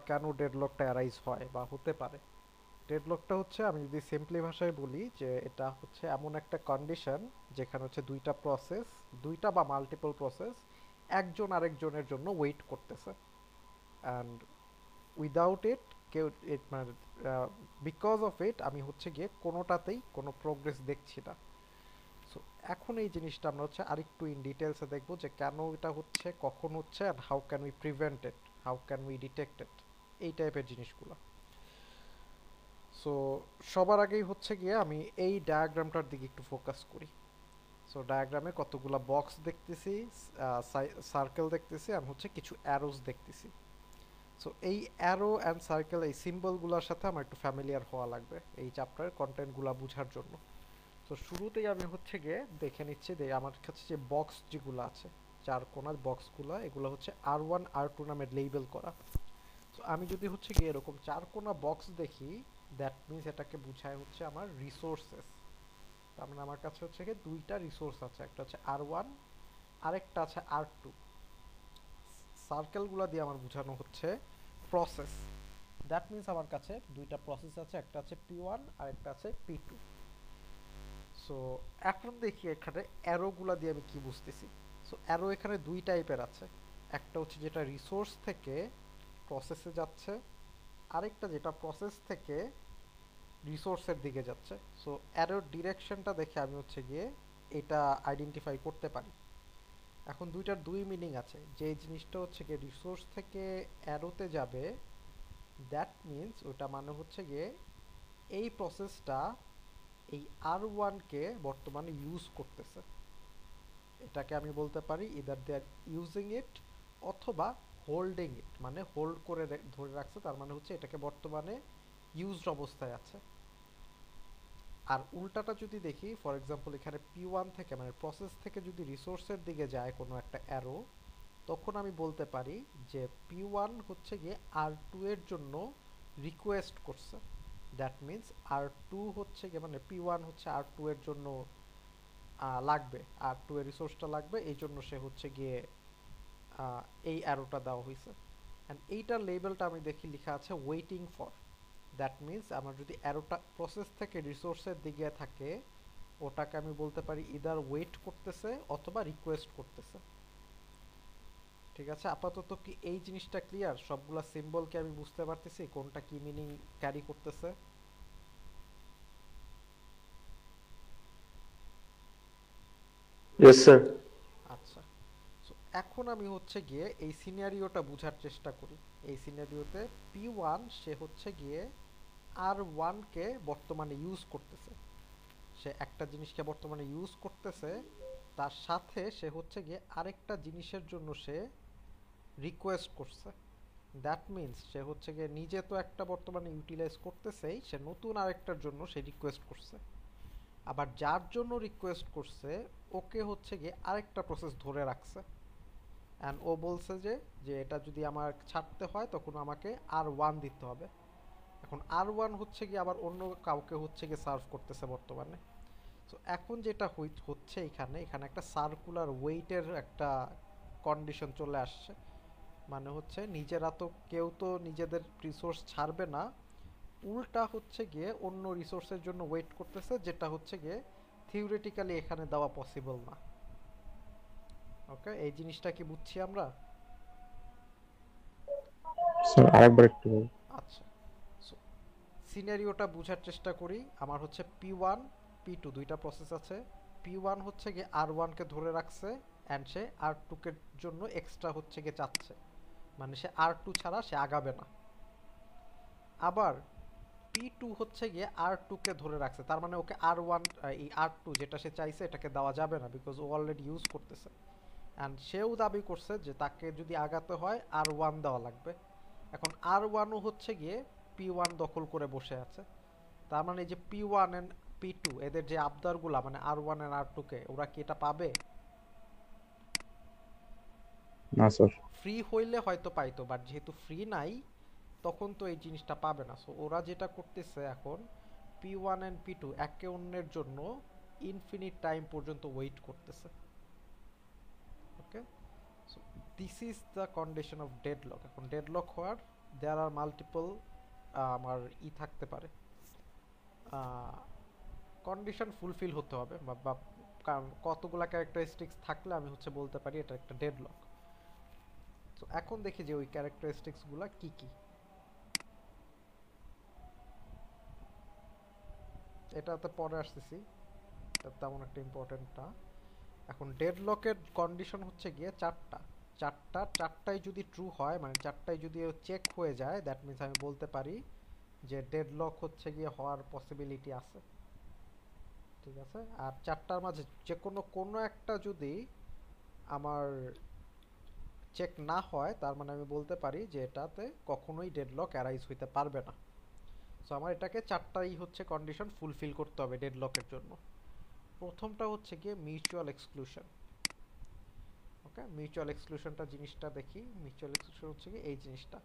কেন ডেডলকটা অ্যারাইজ হয় বা হতে পারে। ডেডলকটা হচ্ছে, আমি যদি সিম্পলি ভাষায় বলি, যে এটা হচ্ছে এমন একটা কন্ডিশন যেখানে হচ্ছে দুইটা প্রসেস, দুইটা বা মাল্টিপল প্রসেস একজন আরেকজনের জন্য ওয়েট করতেছে, অ্যান্ড উইদাউট ইট কেউ মানে বিকজ অফ ইট আমি হচ্ছে গিয়ে কোনোটাতেই কোনো প্রোগ্রেস দেখছি না। সো এখন এই জিনিসটা আমরা হচ্ছে আরেকটু ইন ডিটেলসে দেখবো যে কেন এটা হচ্ছে, কখন হচ্ছে, and how can we prevent it, how can we detect it, এই টাইপের জিনিসগুলো। সো সবার আগেই হচ্ছে গিয়ে আমি এই ডায়াগ্রামটার দিকে একটু ফোকাস করি। সো ডায়াগ্রামে কতগুলো বক্স দেখতেছি, সার্কেল দেখতেছি, আর হচ্ছে কিছু অ্যারোস দেখতেছি। সো এই অ্যারো অ্যান্ড সার্কেল, এই সিম্বলগুলোর সাথে আমার একটু ফ্যামিলিয়ার হওয়া লাগবে এই চ্যাপ্টারের কন্টেন্টগুলো বোঝার জন্য। তো শুরুতেই আমি হচ্ছে গিয়ে দেখে নিচ্ছি যে আমার কাছে যে বক্স যেগুলো আছে, চার কোণার বক্সগুলো, এগুলো হচ্ছে R1 R2 নামে লেবেল করা। তো আমি যদি হচ্ছে গিয়ে এরকম চার কোণা বক্স দেখি, দ্যাট মিনস এটাকে বুঝায় হচ্ছে আমার রিসোর্সেস। তার মানে আমার কাছে হচ্ছে গিয়ে দুইটা রিসোর্স আছে, একটা হচ্ছে R1, আরেকটা আছে R2। সার্কেলগুলো দিয়ে আমার বোঝানো হচ্ছে প্রসেস। দ্যাট মিনস আমার কাছে দুইটা প্রসেস আছে, একটা আছে P1 আর একটা আছে P2। সো এখন দেখি এখানে অ্যারোগুলা দিয়ে আমি কি বুঝতেছি। সো অ্যারো এখানে দুই টাইপের আছে, একটা হচ্ছে যেটা রিসোর্স থেকে প্রসেসে যাচ্ছে, আরেকটা যেটা প্রসেস থেকে রিসোর্সের দিকে যাচ্ছে। সো অ্যারোর ডিরেকশনটা দেখে আমি হচ্ছে গিয়ে এটা আইডেন্টিফাই করতে পারি। এখন দুইটার দুই মিনিং আছে, যে জিনিসটা হচ্ছে গিয়ে রিসোর্স থেকে অ্যারোতে যাবে, দ্যাট মিনস ওটা মানে হচ্ছে গিয়ে এই প্রসেসটা এই R1 কে বর্তমানে ইউজ করতেছে। এটাকে আমি বলতে পারি either they are using it অথবা হোল্ডিং ইট, মানে হোল্ড করে ধরে রাখছে, তার মানে হচ্ছে এটাকে বর্তমানে ইউজড অবস্থায় আছে। আর উল্টাটা যদি দেখি, ফর এক্সাম্পল এখানে P1 থেকে মানে প্রসেস থেকে যদি রিসোর্সের দিকে যায় কোনো একটা অ্যারো, তখন আমি বলতে পারি যে P1 হচ্ছে গিয়ে R2 এর জন্য রিকোয়েস্ট করছে। দ্যাট মিনস R2 হচ্ছে গিয়ে মানে P1 হচ্ছে R2 এর জন্য লাগবে, R2 এর রিসোর্সটা লাগবে, এই জন্য সে হচ্ছে গিয়ে এই অ্যারোটা দেওয়া হয়েছে। অ্যান্ড এইটার লেবেলটা আমি দেখি লেখা আছে ওয়েটিং ফর। দ্যাট মিনস আমার যদি অ্যারোটা প্রসেস থেকে রিসোর্সের দিকে থাকে, ওটাকে আমি বলতে পারি ইদার ওয়েট করতেছে অথবা রিকোয়েস্ট করতেছে। ঠিক আছে, আপাতত কি এই জিনিসটা ক্লিয়ার? সবগুলা সিম্বলকে আমি বুঝতে পারতেছি কোনটা কি মিনিং ক্যারি করতেছে। Yes, sir. আচ্ছা, সো এখন আমি হচ্ছে গিয়ে এই সিনারিওটা বোঝার চেষ্টা করি। এই সিনারিওতে P1 সে হচ্ছে গিয়ে R1-কে বর্তমানে ইউজ করতেছে, সে একটা জিনিসকে বর্তমানে ইউজ করতেছে, তার সাথে সে হচ্ছে গিয়ে আরেকটা জিনিসের জন্য সে রিকোয়েস্ট করছে। দ্যাট মিনস সে হচ্ছে গিয়ে নিজে তো একটা বর্তমানে ইউটিলাইজ করতেছেই, সে নতুন আরেকটার জন্য সে রিকোয়েস্ট করছে। আবার যার জন্য রিকোয়েস্ট করছে, ওকে হচ্ছে গিয়ে আরেকটা প্রসেস ধরে রাখছে, অ্যান্ড ও বলছে যে যে এটা যদি আমার ছাড়তে হয় তখন আমাকে R1 দিতে হবে। এখন R1 হচ্ছে গিয়ে আবার অন্য কাউকে হচ্ছে গিয়ে সার্ভ করতেছে বর্তমানে। তো এখন যেটা হচ্ছে এখানে এখানে একটা সার্কুলার ওয়েটের একটা কন্ডিশন চলে আসছে। মানে হচ্ছে নিজেরা তো কেউ তো নিজেদের রিসোর্স ছাড়বে না, উল্টা হচ্ছে গিয়ে অন্য রিসোর্সের জন্য ওয়েট করতেছে, যেটা হচ্ছে গিয়ে থিওরিটিক্যালি এখানে দেওয়া পসিবল না। ওকে, এই জিনিসটা কি বুঝছি আমরা? স্যার আরেকবার একটু বলুন। আচ্ছা, সো সিনারিওটা বোঝার চেষ্টা করি। আমার হচ্ছে P1 P2 দুইটা প্রসেস আছে। P1 হচ্ছে গিয়ে R1-কে ধরে রাখছে, অ্যান্ড সে R2-কে জন্য এক্সট্রা হচ্ছে গিয়ে চাচ্ছে, মানে সে R2 ছাড়া সে আগাবে না। আবার P2 হচ্ছে গিয়ে R2-কে ধরে রাখছে, তার মানে ওকে R1, এই R2 যেটা সে চাইছে এটাকে দেওয়া যাবে না, বিকজ ও অলরেডি ইউজ করতেছে। অ্যান্ড সেও দাবি করছে যে তাকে যদি আগাতে হয় R1 দেওয়া লাগবে। এখন R1ও হচ্ছে গিয়ে P1 দখল করে বসে আছে। তার মানে এই যে P1 এন্ড P2 এদের যে আবদারগুলা, মানে R1 এন্ড R2-কে, ওরা কি এটা পাবে? না স্যার। ফ্রি হইলে হয়তো পাইতো, বাট যেহেতু ফ্রি নাই, তখন তো এই জিনিসটা পাবে না। সো ওরা যেটা করতেছে এখন, P1 এন্ড P2 একে অন্যের জন্য ইনফিনিট টাইম পর্যন্ত ওয়েট করতেছে। Okay, so this is the condition of deadlock. এখন ডেডলক হওয়ার দেয়ার আর মাল্টিপল আমার থাকতে পারে, কন্ডিশন ফুলফিল হতে হবে বা কারণ কতগুলা ক্যারেক্টারিস্টিক্স থাকলে আমি হচ্ছে বলতে পারি এটা একটা ডেডলক। তো এখন দেখি যে ওই ক্যারেক্টারিস্টিক্স গুলা কি কি। এটাতে পরে আসতেছি, এটা তেমন একটা ইম্পর্টেন্ট না। এখন ডেডলকের কন্ডিশন হচ্ছে গিয়ে চারটাই যদি ট্রু হয়, মানে চারটাই যদি চেক হয়ে যায়, দ্যাট মিন্স আমি বলতে পারি যে ডেডলক হচ্ছে গিয়ে হওয়ার পসিবিলিটি আছে। ঠিক আছে, আর চারটার মাঝে যে কোনো একটা যদি আমার চেক না হয়, তার মানে আমি বলতে পারি যে এটাতে কখনোই ডেডলক অ্যারাইজ হইতে পারবে না। সো আমার এটাকে চারটাই হচ্ছে কন্ডিশন ফুলফিল করতে হবে ডেডলকের জন্য। প্রথমটা হচ্ছে গিয়ে মিউচুয়াল এক্সক্লুশন। ওকে, মিউচুয়াল এক্সক্লুশনটা জিনিসটা দেখি। মিউচুয়াল এক্সক্লুশন হচ্ছে কি এই জিনিসটা।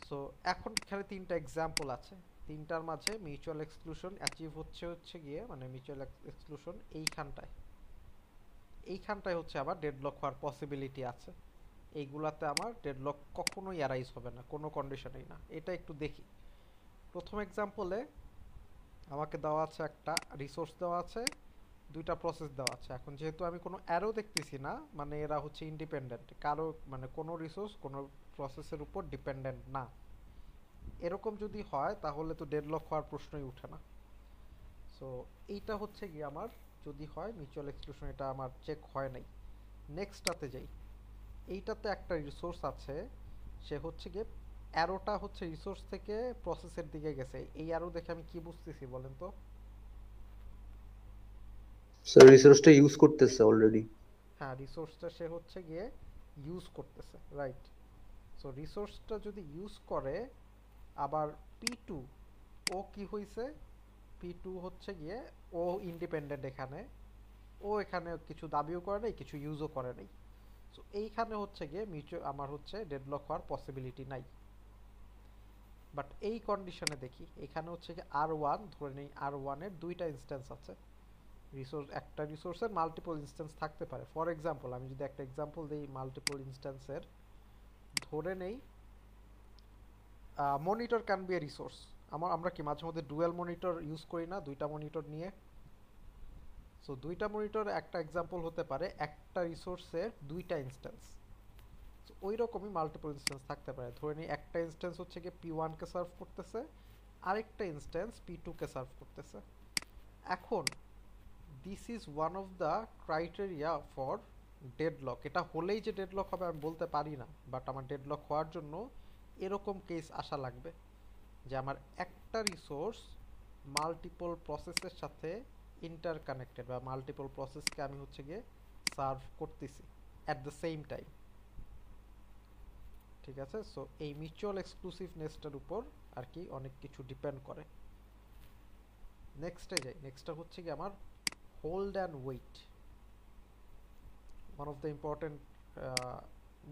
সো এখন এখানে তিনটা এক্সাম্পল আছে, তিনটার মাঝে মিউচুয়াল এক্সক্লুশন অ্যাচিভ হচ্ছে গিয়ে, মানে মিউচুয়াল এক্সক্লুশন এইখানটায় হচ্ছে আবার ডেডলক হওয়ার পসিবিলিটি আছে। এইগুলাতে আমার ডেডলক কখনোই অ্যারাইজ হবে না, কোনো কন্ডিশনেই না। এটা একটু দেখি। প্রথম এক্সাম্পলে আমাকে দেওয়া আছে একটা রিসোর্স দেওয়া আছে, দুইটা প্রসেস দেওয়া আছে। এখন যেহেতু আমি কোনো অ্যারো দেখতেছি না, মানে এরা হচ্ছে ইন্ডিপেন্ডেন্ট, কারো মানে কোনো রিসোর্স কোনো প্রসেসের উপর ডিপেন্ডেন্ট না। এরকম যদি হয় তাহলে তো ডেডলক হওয়ার প্রশ্নই উঠে না। সো এইটা হচ্ছে গিয়ে আমার যদি হয় মিউচুয়াল এক্সক্লুশন, এটা আমার চেক হয় নাই। নেক্সটটাতে যাই। এইটাতে একটা রিসোর্স আছে, সে হচ্ছে গিয়ে অ্যারোটা হচ্ছে রিসোর্স থেকে প্রসেসের দিকে গেছে। এই অ্যারো দেখে আমি কি বুঝতেছি বলেন তো? স্যার রিসোর্সটা ইউজ করতেছে অলরেডি। হ্যাঁ, রিসোর্সটা সে হচ্ছে গিয়ে ইউজ করতেছে, রাইট। সো রিসোর্সটা যদি ইউজ করে, আবার পি2 ও কি হইছে, পি2 হচ্ছে গিয়ে ও ইন্ডিপেন্ডেন্ট এখানে, ও এখানে কিছু দাবিও করে নাই, কিছু ইউজও করে নাই। সো এইখানে হচ্ছে গিয়ে মিউচুয়াল আমার হচ্ছে ডেডলক হওয়ার পসিবিলিটি নাই। বাট এই কন্ডিশনে দেখি, এখানে হচ্ছে কি আর1, ধরে নেই আর1 এর দুইটা ইনস্ট্যান্স আছে। রিসোর্স, একটা রিসোর্সের মাল্টিপল ইনস্ট্যান্স থাকতে পারে। ফর এক্সাম্পল আমি যদি একটা এক্সাম্পল দিই মাল্টিপল ইনস্ট্যান্সের, ধরে নেই monitor can B A resource. আমরা কি মাঝে মধ্যে ডুয়াল মনিটর ইউজ করি না, দুইটা মনিটর নিয়ে? সো দুইটা মনিটর একটা এক্সাম্পল হতে পারে একটা রিসোর্সের দুইটা ইনস্ট্যান্স। ওই রকমই মাল্টিপল ইনস্ট্যান্স থাকতে পারে। ধরে নিই একটা ইনস্ট্যান্স হচ্ছে কি পি1 কে সার্ভ করতেছে, আরেকটা ইনস্ট্যান্স পি2 কে সার্ভ করতেছে। এখন this is one of the criteria for deadlock. এটা হলেই যে ডেডলক হবে আমি বলতে পারি না, বাট আমার ডেডলক হওয়ার জন্য এরকম কেস আসা লাগবে যে আমার একটা রিসোর্স মাল্টিপল প্রসেসের সাথে ইন্টারকানেক্টেড, বা মাল্টিপল প্রসেসকে আমি হচ্ছে গিয়ে সার্ভ করতেছি অ্যাট দ্য সেম টাইম। ঠিক আছে, সো এই মিউচুয়াল এক্সক্লুসিভনেসটার উপর আর কি অনেক কিছু ডিপেন্ড করে। নেক্সটে যাই। নেক্সটটা হচ্ছে কি আমার hold and wait, one of the important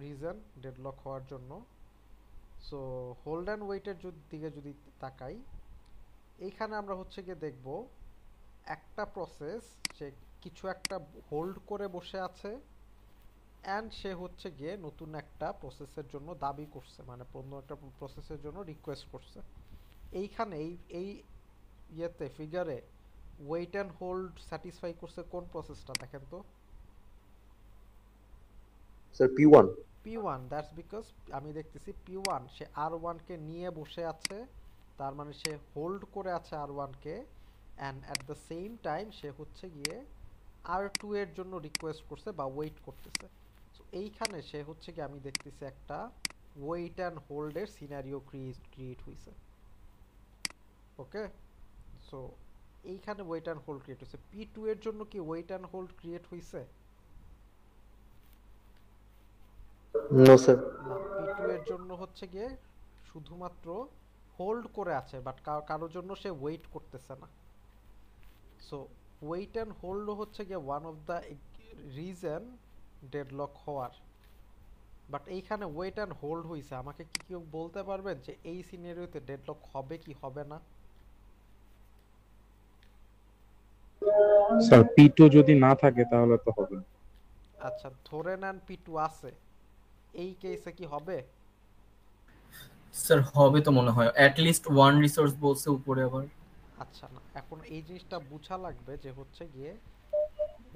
reason deadlock হওয়ার জন্য। সো হোল্ড অ্যান্ড ওয়েটের দিকে যদি তাকাই, এইখানে আমরা হচ্ছে গিয়ে দেখব একটা প্রসেস সে কিছু একটা হোল্ড করে বসে আছে, অ্যান্ড সে হচ্ছে গিয়ে নতুন একটা প্রসেসের জন্য দাবি করছে, মানে অন্য একটা প্রসেসের জন্য রিকোয়েস্ট করছে। এইখানে এই ইয়েতে ফিগারে ওয়েট অ্যান্ড হোল্ড স্যাটিসফাই করছে কোন প্রসেসটা দেখেন তো? Sir P one. P one, that's because আমি দেখতেছি পি1 সে আর1 কে নিয়ে বসে আছে, তার মানে সে হোল্ড করে আছে আর1 কে, and at the same time সে হচ্ছে গিয়ে আর2 এর জন্য রিকোয়েস্ট করছে বা ওয়েট করতেছে। সো এইখানে সে হচ্ছে গিয়ে আমি দেখতেছি একটা ওয়েট অ্যান্ড হোল্ডের সিনারিও ক্রিয়েট হয়েছে। ওকে, সো এইখানে ওয়েট অ্যান্ড হোল্ড ক্রিয়েট হয়েছে। পি2 এর জন্য কি ওয়েট অ্যান্ড হোল্ড ক্রিয়েট হয়েছে? No sir. না, পি2 এর জন্য হচ্ছে গিয়ে শুধুমাত্র হোল্ড করে আছে, বাট কারোর জন্য সে ওয়েট করতেছে না। সো ওয়েট অ্যান্ড হোল্ড হচ্ছে গিয়ে one of the reason deadlock হওয়ার। বাট এইখানে ওয়েট অ্যান্ড হোল্ড হয়েছে, আমাকে কি কেউ বলতে পারবেন যে এই সিনারিওতে ডেডলক হবে কি হবে না? স্যার পি2 যদি না থাকে তাহলে তো হবে না। আচ্ছা, ধরে নেন পি2 আছে, এই কেসে কি হবে? স্যার হবে তো মনে হয়, অ্যাট লিস্ট ওয়ান রিসোর্স বলছে উপরে আবার। আচ্ছা না, এখন এই জিনিসটা বোঝা লাগবে যে হচ্ছে গিয়ে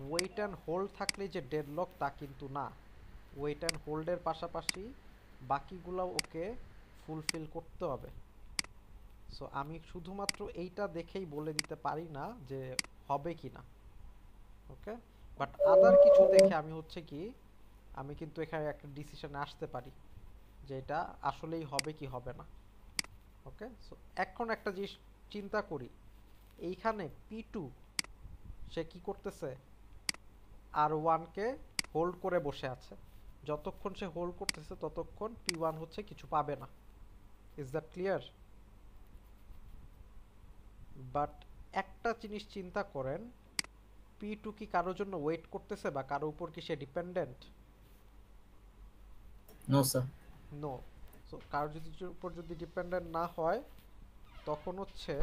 ওয়েট অ্যান্ড হোল্ড থাকলে যে ডেডলক তা কিন্তু না। ওয়েট অ্যান্ড হোল্ডের পাশাপাশি বাকিগুলো ওকে ফুলফিল করতে হবে। সো আমি শুধুমাত্র এইটা দেখেই বলে দিতে পারি না যে হবে কি না। ওকে, বাট আদার কিছু দেখে আমি হচ্ছে কি আমি কিন্তু এখানে একটা ডিসিশনে আসতে পারি যে এটা আসলেই হবে কি হবে না। ওকে, সো এখন একটা জিনিস চিন্তা করি, এইখানে P2 সে কি করতেছে, R1 কে হোল্ড করে বসে আছে। যতক্ষণ সে হোল্ড করতেছে ততক্ষণ P1 হচ্ছে কিছু পাবে না। Is that clear? বাট একটা জিনিস চিন্তা করেন, P2 কি কারোর জন্য ওয়েট করতেছে বা কারো উপর কি সে dependent? No sir. No. So কারোর উপর যদি ডিপেন্ডেন্ট না হয় তখন হচ্ছে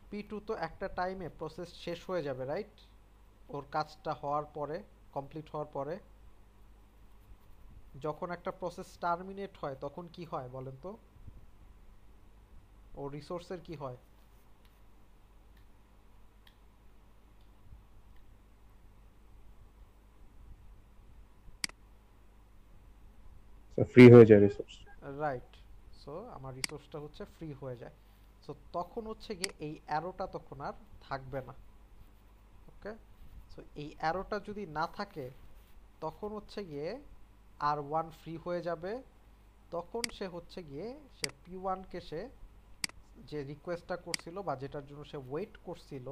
P2 তো একটা টাইমে প্রসেস শেষ হয়ে যাবে, রাইট? ওর কাজটা হওয়ার পরে, কমপ্লিট হওয়ার পরে যখন একটা প্রসেস টার্মিনেট হয় তখন কি হয় বলেন তো? ওর রিসোর্সের কি হয়? ফ্রি হয়ে যায় রিসোর্স। রাইট। সো আমার রিসোর্সটা হচ্ছে ফ্রি হয়ে যায়। সো তখন হচ্ছে গিয়ে এই অ্যারোটা তখন আর থাকবে না। ওকে, সো এই অ্যারোটা যদি না থাকে তখন হচ্ছে গিয়ে R1 ফ্রি হয়ে যাবে। তখন সে হচ্ছে গিয়ে সে P1-কে সে যে রিকোয়েস্টটা করছিল বা যেটার জন্য সে ওয়েট করছিল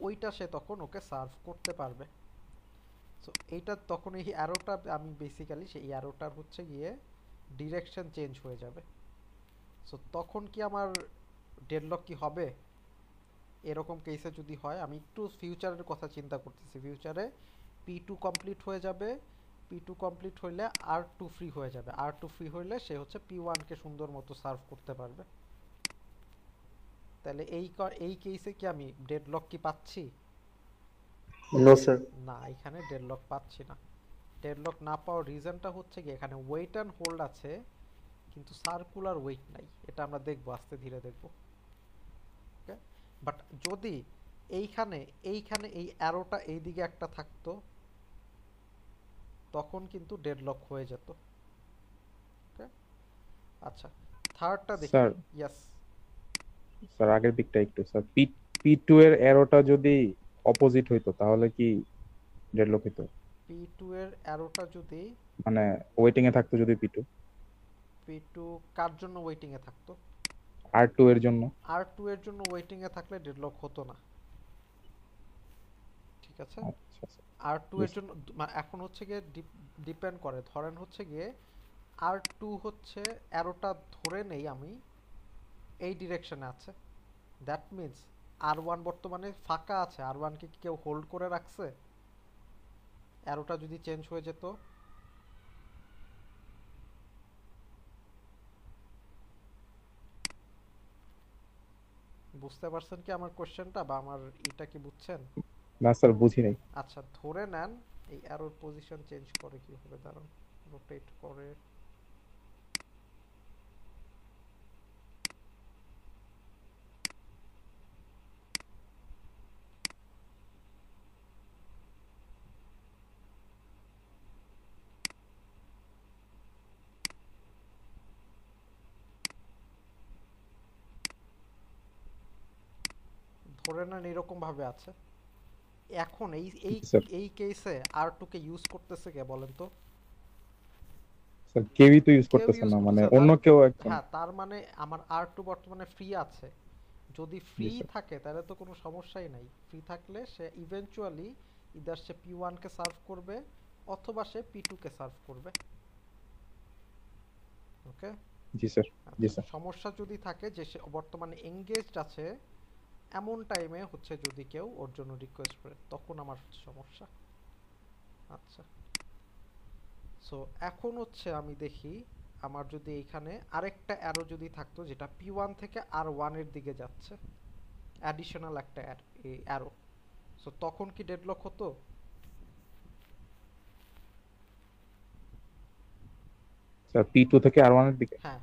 ওইটা সে তখন ওকে সার্ভ করতে পারবে। সো এইটা তখন এই অ্যারোটা আমি বেসিক্যালি সেই অ্যারোটার হচ্ছে গিয়ে ডিরেকশন চেঞ্জ হয়ে যাবে। সো তখন কি আমার ডেডলক কি হবে? এরকম কেসে যদি হয়, আমি একটু ফিউচারের কথা চিন্তা করতেছি, ফিউচারে P2 কমপ্লিট হয়ে যাবে, P2 কমপ্লিট হইলে R2 ফ্রি হয়ে যাবে, R2 ফ্রি হইলে সে হচ্ছে P1-কে সুন্দর মতো সার্ভ করতে পারবে। তাহলে এই কেসে কি আমি ডেডলক কি পাচ্ছি? No sir. না, এখানে ডেডলক পাচ্ছি না। ডেডলক না পাওয়ার রিজনটা হচ্ছে কি এখানে ওয়েট অ্যান্ড হোল্ড আছে কিন্তু সার্কুলার ওয়েট নাই। এটা আমরা দেখবো, আস্তে ধীরে দেখবো। ওকে, বাট যদি এইখানে এইখানে এই অ্যারোটা এইদিকে একটা থাকতো তখন কিন্তু ডেডলক হয়ে যেত। ওকে, আচ্ছা থার্ডটা দেখি। স্যার ইয়েস স্যার আগের দিকটা একটু স্যার, পি টু এর অ্যারোটা যদি অপোজিট হইতো তাহলে কি ডেডলক হইতো? P2 এর অ্যারোটা যদি মানে ওয়েটিং এ থাকতো যদি পি টু, P2 কার জন্য ওয়েটিং এ থাকতো? R2 এর জন্য। R2 এর জন্য ওয়েটিং এ থাকলে ডেডলক হতো না। ঠিক আছে, আচ্ছা আচ্ছা। R2 এর জন্য এখন হচ্ছে গিয়ে ডিপেন্ড করে, ধরেন হচ্ছে গিয়ে R2 হচ্ছে অ্যারোটা ধরে নেই আমি এই ডিরেকশনে আছে, দ্যাট মিন্স R1 বর্তমানে ফাঁকা আছে। R1-কে কি কেউ হোল্ড করে রাখছে? অ্যারোটা যদি চেঞ্জ হয়ে যেত, বুঝতে পারছেন কি আমার কোশ্চেনটা বা আমার এটা কি বুঝছেন? না স্যার বুঝি নাই। আচ্ছা ধরে নেন এই অ্যারোর পজিশন চেঞ্জ করে কিভাবে, দাঁড়ান রোটেট করে, ধরে নেন এরকম ভাবে আছে। এখন এই এই স্যার এই কেসে R2 কে ইউজ করতেছে কে বলেন তো? স্যার কেউই তো ইউজ কেউ করতেছে ইউজ না, মানে করতেছে না, অন্য কেউ একজন। হ্যাঁ তার মানে আমার R2 বর্তমানে ফ্রি আছে। যদি ফ্রি স্যার। থাকে তাহলে তো কোনো সমস্যাই নাই। ফ্রি থাকলে সে ইভেন্চুয়ালি ইদার সে P1 কে সার্ভ করবে অথবা সে P2 কে সার্ভ করবে। ওকে, জি স্যার। জি আচ্ছা স্যার। সমস্যা যদি থাকে যে সে বর্তমানে এঙ্গেজড আছে এমন টাইমে হচ্ছে যদি কেউ ওর জন্য রিকোয়েস্ট করে তখন আমার হচ্ছে সমস্যা। আচ্ছা, সো এখন হচ্ছে আমি দেখি আমার যদি এইখানে আরেকটা অ্যারো যদি থাকতো যেটা P1 থেকে R1 এর দিকে যাচ্ছে, অ্যাডিশনাল একটা অ্যারো, সো তখন কি ডেডলক হতো? স্যার পি টু থেকে R1 এর দিকে। হ্যাঁ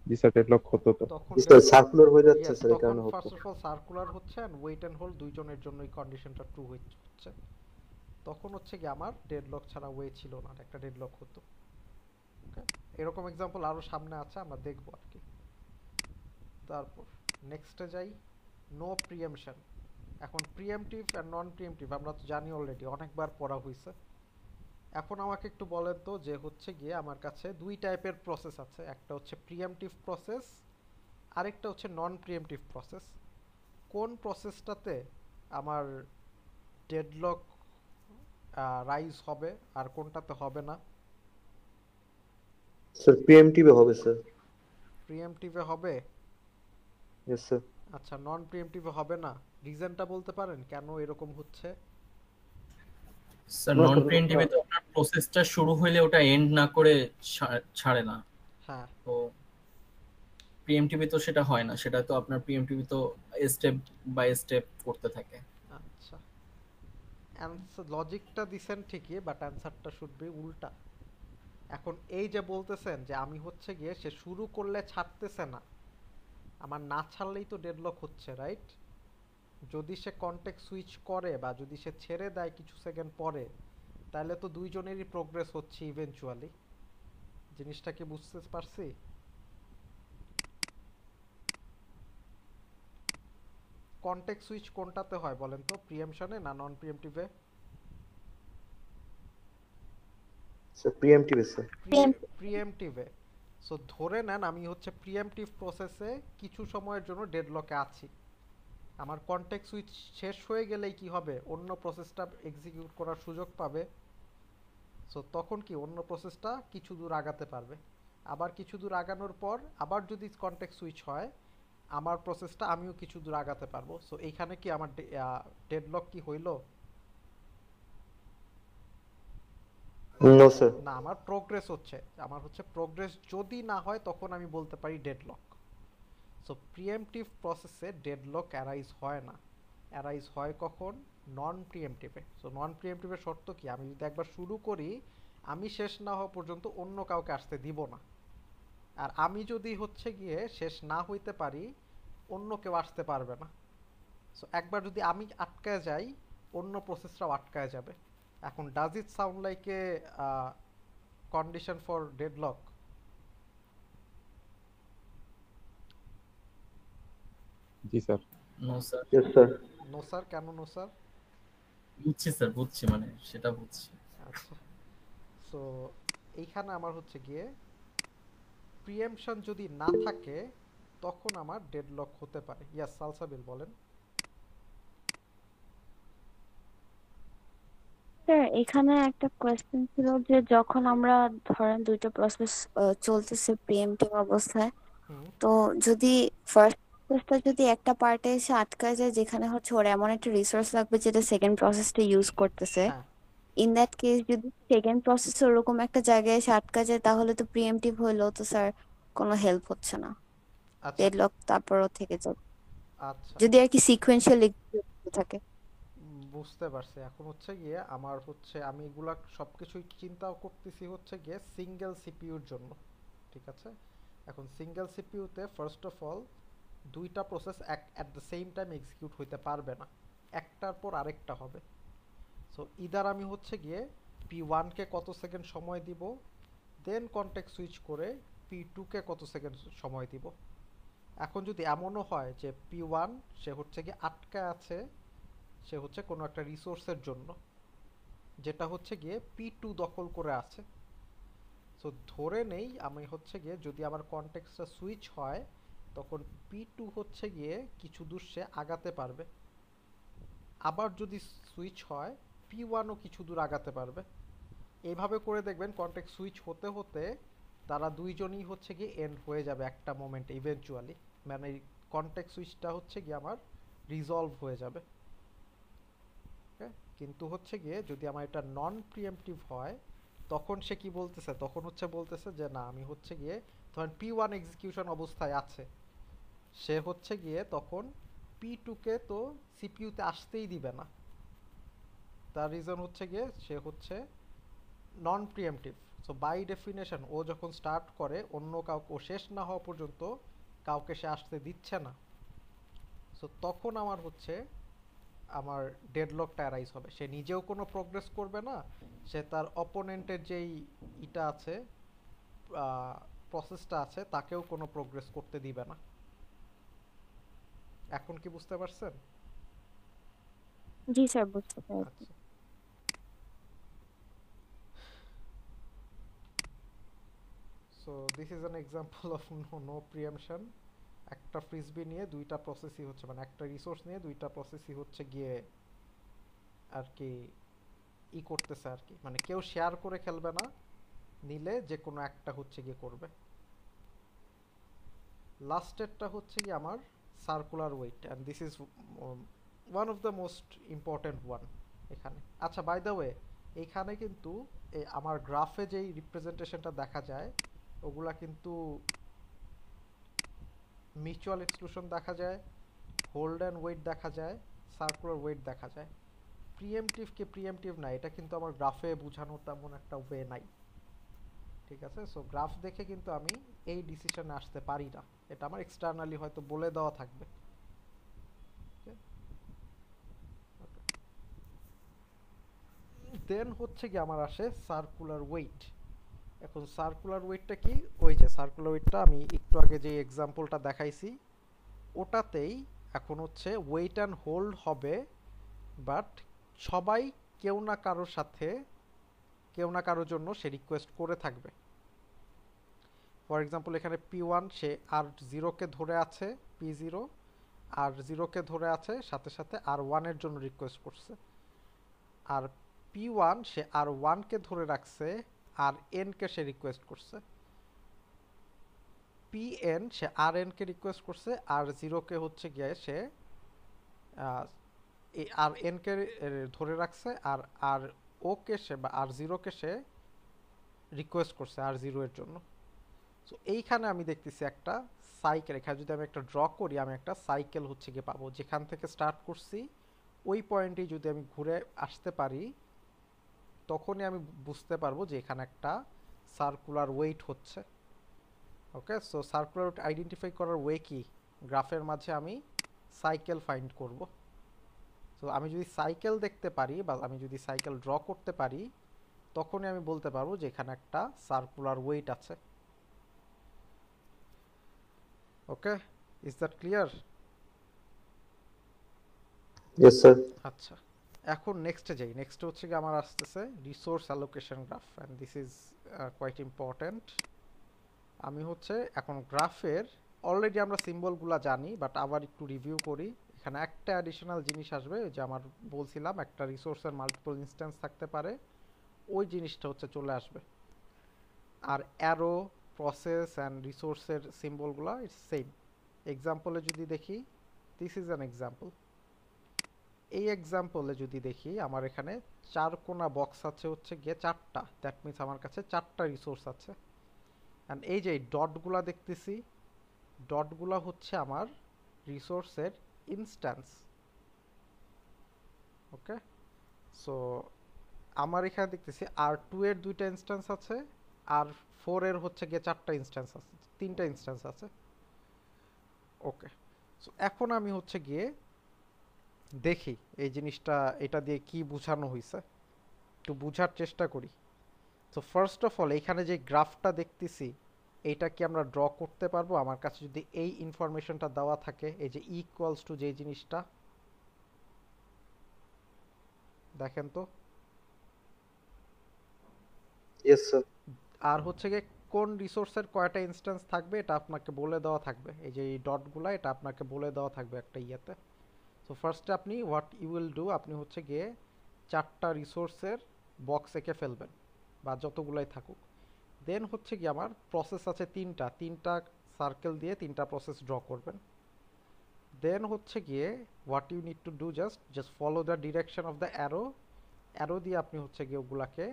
জি স্যার ডেডলক হতো তো। তখন জি স্যার সার্কুলার হয়ে যাচ্ছে yes, স্যার, এই তখন কারণে হতো। ফার্স্ট অফ অল সার্কুলার হচ্ছে এন্ড ওয়েট এন্ড হোল্ড দুইজনের জন্যই কন্ডিশনটা ট্রু হচ্ছে। তখন হচ্ছে কি আমার ডেডলক ছাড়া ওয়ে ছিল না, একটা ডেডলক হতো। ওকে, এরকম এক্সাম্পল আরো সামনে আছে, আমরা দেখবো আর কি। তারপর নেক্সটে যাই, নো প্রিএমশন। এখন প্রিএমটিভ আর নন প্রিএমটিভ আমরা তো জানি অলরেডি, অনেকবার পড়া হয়েছে। এখন আমাকে একটু বলেন তো যে হচ্ছে গিয়ে আমার কাছে দুই টাইপের প্রসেস আছে, একটা হচ্ছে প্রিএমটিভ প্রসেস, আরেকটা হচ্ছে নন প্রিএমটিভ প্রসেস। কোন প্রসেসটাতে আমার ডেডলক রাইজ হবে আর কোনটাতে হবে না? স্যার প্রিএমটিভে হবে স্যার। প্রিএমটিভে হবে। Yes sir. আচ্ছা, নন প্রিএমটিভে হবে না, রিজনটা বলতে পারেন কেন এরকম হচ্ছে? স্যার নন প্রিএমটিভে তো আপনার প্রসেসটা শুরু হইলে ওটা এন্ড না করে ছাড়ে না। হ্যাঁ, তো প্রিএমটিভি তো সেটা হয় না, সেটা তো আপনার প্রিএমটিভি তো স্টেপ বাই স্টেপ করতে থাকে। আচ্ছা, অ্যান্সার লজিকটা দিছেন ঠিকই, বাট অ্যান্সারটা শুড বি উল্টা। এখন এই যে বলতেছেন যে আমি হচ্ছে গিয়ে সে শুরু করলে ছাড়তেছে না, আমার না ছাড়লেই তো ডেডলক হচ্ছে, রাইট? যদি সে কন্টেক্সট সুইচ করে বা যদি সে ছেড়ে দেয় কিছু সেকেন্ড পরে, তাহলে তো দুইজনেরই প্রোগ্রেস হচ্ছে ইভেনচুয়ালি। জিনিসটা কি বুঝতে পারছি? কন্টেক্সট সুইচ কোনটাতে হয় বলেন তো, প্রিএমশনে না নন প্রিএমটিভে? স্যার প্রিএমটিভে স্যার। প্রিএমটিভে। সো ধরে নেন আমি হচ্ছে প্রিএমটিভ প্রসেসে কিছু সময়ের জন্য ডেডলকে আছি, আমার কন্টেক্সট সুইচ শেষ হয়ে গেলেই কি হবে, অন্য প্রসেসটা এক্সিকিউট করার সুযোগ পাবে। সো তখন কি অন্য প্রসেসটা কিছু দূর আগাতে পারবে, আবার কিছু দূর আগানোর পর আবার যদি কন্টেক্সট সুইচ হয় আমার প্রসেসটা আমিও কিছু দূর আগাতে পারবো। সো এইখানে কি আমার ডেডলক কি হইলো? No sir. না, আমার প্রোগ্রেস হচ্ছে, আমার হচ্ছে প্রোগ্রেস যদি না হয় তখন আমি বলতে পারি ডেডলক। সো প্রিএমটিভ প্রসেসে ডেডলক অ্যারাইজ হয় না, অ্যারাইজ হয় কখন? নন প্রিএমটিভে। সো নন প্রিএমটিভের শর্ত কি, আমি যদি একবার শুরু করি আমি শেষ না হওয়া পর্যন্ত অন্য কাউকে আসতে দিব না, আর আমি যদি হচ্ছে গিয়ে শেষ না হইতে পারি অন্য কেউ আসতে পারবে না। সো একবার যদি আমি আটকায় যাই অন্য প্রসেসটাও আটকায় যাবে। এখন does it sound like a condition for deadlock? জি sir. No sir. Yes sir. No sir, কেন নো স্যার? বুঝছি স্যার, বুঝছি, মানে সেটা বুঝছি। আচ্ছা, সো এইখানে আমার হচ্ছে গিয়ে প্রিএমশন যদি না থাকে তখন আমার ডেডলক হতে পারে। ইয়াস, সালসাবিল বলেন। স্যার এখানে একটা কোয়েশ্চেন ছিল যে যখন আমরা ধরেন দুইটা প্রসেস চলতেছে প্রিএমটিভ অবস্থায়, হুম, তো যদি ফার্স্ট প্রসেসটা যদি একটা পার্টে এসে আটকা যায় যেখানে হচ্ছে ওর এমন একটা রিসোর্স লাগবে যেটা সেকেন্ড প্রসেসটা ইউজ করতেছে, হ্যাঁ, ইন দ্যাট কেস যদি সেকেন্ড প্রসেস ওরকম একটা জায়গায় এসে আটকা যায় তাহলে তো প্রিএমটিভ হইলেও তো স্যার কোনো হেল্প হচ্ছে না, আচ্ছা, ডেডলক তারপরও থেকে যাবে আচ্ছা, যদি আর কি সিকোয়েন্সিয়াল থাকে। বুঝতে পারছি। এখন হচ্ছে গিয়ে আমার হচ্ছে আমি এগুলা সবকিছুই চিন্তা করতেছি হচ্ছে গিয়ে সিঙ্গেল সিপিইউর জন্য, ঠিক আছে? এখন সিঙ্গেল সিপিইউতে ফার্স্ট অফ অল দুইটা process at the same time execute হইতে পারবে না, একটার পর আরেকটা হবে। সো ইদার আমি হচ্ছে গিয়ে P1 কে কত সেকেন্ড সময় দিব, দেন কন্টেক্সট সুইচ করে P2 কে কত সেকেন্ড সময় দিব। এখন যদি এমনও হয় যে P1 সে হচ্ছে গিয়ে আটকা আছে, সে হচ্ছে কোনো একটা রিসোর্সের জন্য যেটা হচ্ছে গিয়ে P2 দখল করে আছে। সো ধরে নেই আমি হচ্ছে গিয়ে যদি আমার কন্টেক্সটটা সুইচ হয় তখন P2 হচ্ছে গিয়ে কিছু দূর সে আগাতে পারবে, আবার যদি সুইচ হয় P1ও কিছু দূর আগাতে পারবে। এইভাবে করে দেখবেন কন্টেক্সট সুইচ হতে হতে তারা দুইজনই হচ্ছে গিয়ে এন্ড হয়ে যাবে একটা মোমেন্টে ইভেনচুয়ালি, মানে কন্টেক্সট সুইচটা হচ্ছে গিয়ে আমার রিজলভ হয়ে যাবে। ওকে, কিন্তু হচ্ছে গিয়ে যদি আমার এটা নন প্রিএমটিভ হয় তখন সে কি বলতেছে, তখন হচ্ছে বলতেছে যে না আমি হচ্ছে গিয়ে ধরেন P1 এক্সিকিউশন অবস্থায় আছে, সে হচ্ছে গিয়ে তখন P2 কে তো সিপিইউতে আসতেই দিবে না। তার রিজন হচ্ছে গিয়ে সে হচ্ছে non preemptive. So so by definition ও যখন স্টার্ট করে অন্য কাউকে, ও শেষ না হওয়া পর্যন্ত কাউকে সে আসতে দিচ্ছে না। সো তখন আমার হচ্ছে আমার ডেডলকটা অ্যারাইজ হবে। সে নিজেও কোনো প্রোগ্রেস করবে না, সে তার অপোনেন্টের যেই ইটা আছে, প্রসেসটা আছে, তাকেও কোনো প্রোগ্রেস করতে দিবে না। এখন কি বুঝতে পারছেন? জি স্যার, বুঝতে পেরেছি। আচ্ছা, so this is an example of no preemption. একটা ফ্রিসবি নিয়ে দুইটা প্রসেসই হচ্ছে, মানে একটা রিসোর্স নিয়ে দুইটা প্রসেসই হচ্ছে গিয়ে আর কি করতেছে আর কি, মানে কেউ শেয়ার করে খেলবে না, নিলে যে কোনো একটা হচ্ছে গিয়ে করবে। লাস্টেরটা হচ্ছে কি আমার circular wait, and this is one of the most important one এখানে। আচ্ছা, বাই দ্য ওয়ে, এইখানে কিন্তু এই আমার গ্রাফে যেই রিপ্রেজেন্টেশনটা দেখা যায় ওগুলা কিন্তু মিউচুয়াল এক্সক্লুশন দেখা যায়, হোল্ড অ্যান্ড ওয়েট দেখা যায়, সার্কুলার ওয়েট দেখা যায়। প্রিএমটিভ কে প্রিএমটিভ না, এটা কিন্তু আমার গ্রাফে বোঝানোর তেমন একটা ওয়ে নাই। ঠিক আছে, সো গ্রাফ দেখে কিন্তু আমি এই ডিসিশনে আসতে পারি না, এটা আমার এক্সটার্নালি হয়তো বলে দেওয়া থাকবে। দেন হচ্ছে কি আমার আসে সার্কুলার ওয়েট। এখন সার্কুলার ওয়েটটা কি, ওই যে সার্কুলার ওয়েটটা আমি একটু আগে যে এক্সাম্পলটা দেখাইছি ওটাতেই এখন হচ্ছে ওয়েট অ্যান্ড হোল্ড হবে, বাট সবাই কেউ না কারোর সাথে, কেউ না কারোর জন্য সে রিকোয়েস্ট করে থাকবে। ফর এক্সাম্পল এখানে P1 সে R0কে ধরে আছে, P0 R0কে ধরে আছে, সাথে সাথে R1 এর জন্য রিকোয়েস্ট করছে। আর P1 সে R1কে ধরে রাখছে, Rn কে সে রিকোয়েস্ট করছে। Pn সে Rn কে রিকোয়েস্ট করছে, R0কে হচ্ছে গিয়ে সে Rn কে ধরে রাখছে, আর RO কে সে বা R0 কে সে রিকোয়েস্ট করছে R0 এর জন্য। সো এইখানে আমি দেখতেছি একটা সাইকেল, এখানে যদি আমি একটা ড্র করি আমি একটা সাইকেল হচ্ছে গিয়ে পাবো, যেখান থেকে স্টার্ট করছি ওই পয়েন্টে যদি আমি ঘুরে আসতে পারি তখনই আমি বুঝতে পারবো যে এখানে একটা সার্কুলার ওয়েট হচ্ছে। ওকে, সো সার্কুলার ওয়েট আইডেন্টিফাই করার ওয়ে কি, গ্রাফের মাঝে আমি সাইকেল ফাইন্ড করব। তো আমি যদি সাইকেল দেখতে পারি বা আমি যদি সাইকেল ড্র করতে পারি তখনই আমি বলতে পারবো যে এখানে একটা সার্কুলার ওয়েট আছে। Okay, is that clear? Yes, sir. আচ্ছা, এখন নেক্সটে যাই। নেক্সট হচ্ছে কি আমার আসতেছে resource allocation graph, and this is quite important. আমি হচ্ছে এখন গ্রাফের অলরেডি আমরা সিম্বলগুলো জানি, বাট আবার একটু রিভিউ করি। এখানে একটা অ্যাডিশনাল জিনিস আসবে, যে আমার বলছিলাম একটা রিসোর্সের মাল্টিপল ইনস্ট্যান্স থাকতে পারে, ওই জিনিসটা হচ্ছে চলে আসবে। আর অ্যারো, প্রসেস অ্যান্ড রিসোর্সের সিম্বলগুলো ইটস সেম। এক্সাম্পলে যদি দেখি, দিস ইজ অ্যান এক্সাম্পল। এই এক্সাম্পলে যদি দেখি আমার এখানে চার কোনা বক্স আছে হচ্ছে গিয়ে চারটা, দ্যাট মিনস আমার কাছে চারটা রিসোর্স আছে। অ্যান্ড এই যে ডটগুলা দেখতেছি, ডটগুলা হচ্ছে আমার রিসোর্সের ইনস্ট্যান্স। ওকে, সো আমার এখানে দেখতেছি R2 এর দুইটা ইনস্ট্যান্স আছে, R4 এর হচ্ছে গিয়ে চারটা ইনস্ট্যান্স আছে, তিনটা ইনস্ট্যান্স আছে। ওকে, সো এখন আমি হচ্ছে গিয়ে দেখি এই জিনিসটা, এটা দিয়ে কি বোঝানো হয়েছে, একটু বোঝার চেষ্টা করি। তো ফার্স্ট অফ অল এখানে যে গ্রাফটা দেখতেছি এইটা কি আমরা ড্র করতে পারবো? আমার কাছে যদি এই ইনফরমেশনটা দেওয়া থাকে, এই যে ইকুয়ালস টু যে জিনিসটা, দেখেন তো, Yes, sir. আর হচ্ছে গিয়ে কোন রিসোর্সের কয়টা ইনস্ট্যান্স থাকবে এটা আপনাকে বলে দেওয়া থাকবে, এই যে এই ডটগুলা এটা আপনাকে বলে দেওয়া থাকবে একটা ইয়েতে। সো ফার্স্টে আপনি হোয়াট ইউ উইল ডু, আপনি হচ্ছে গিয়ে চারটা রিসোর্সের বক্স এঁকে ফেলবেন বা যতগুলাই থাকুক। দেন হচ্ছে কি আমার প্রসেস আছে তিনটা সার্কেল দিয়ে তিনটা প্রসেস ড্র করবেন। দেন হচ্ছে গিয়ে what you need to do, just follow the direction of the arrow দিয়ে আপনি হচ্ছে গিয়ে ওগুলাকে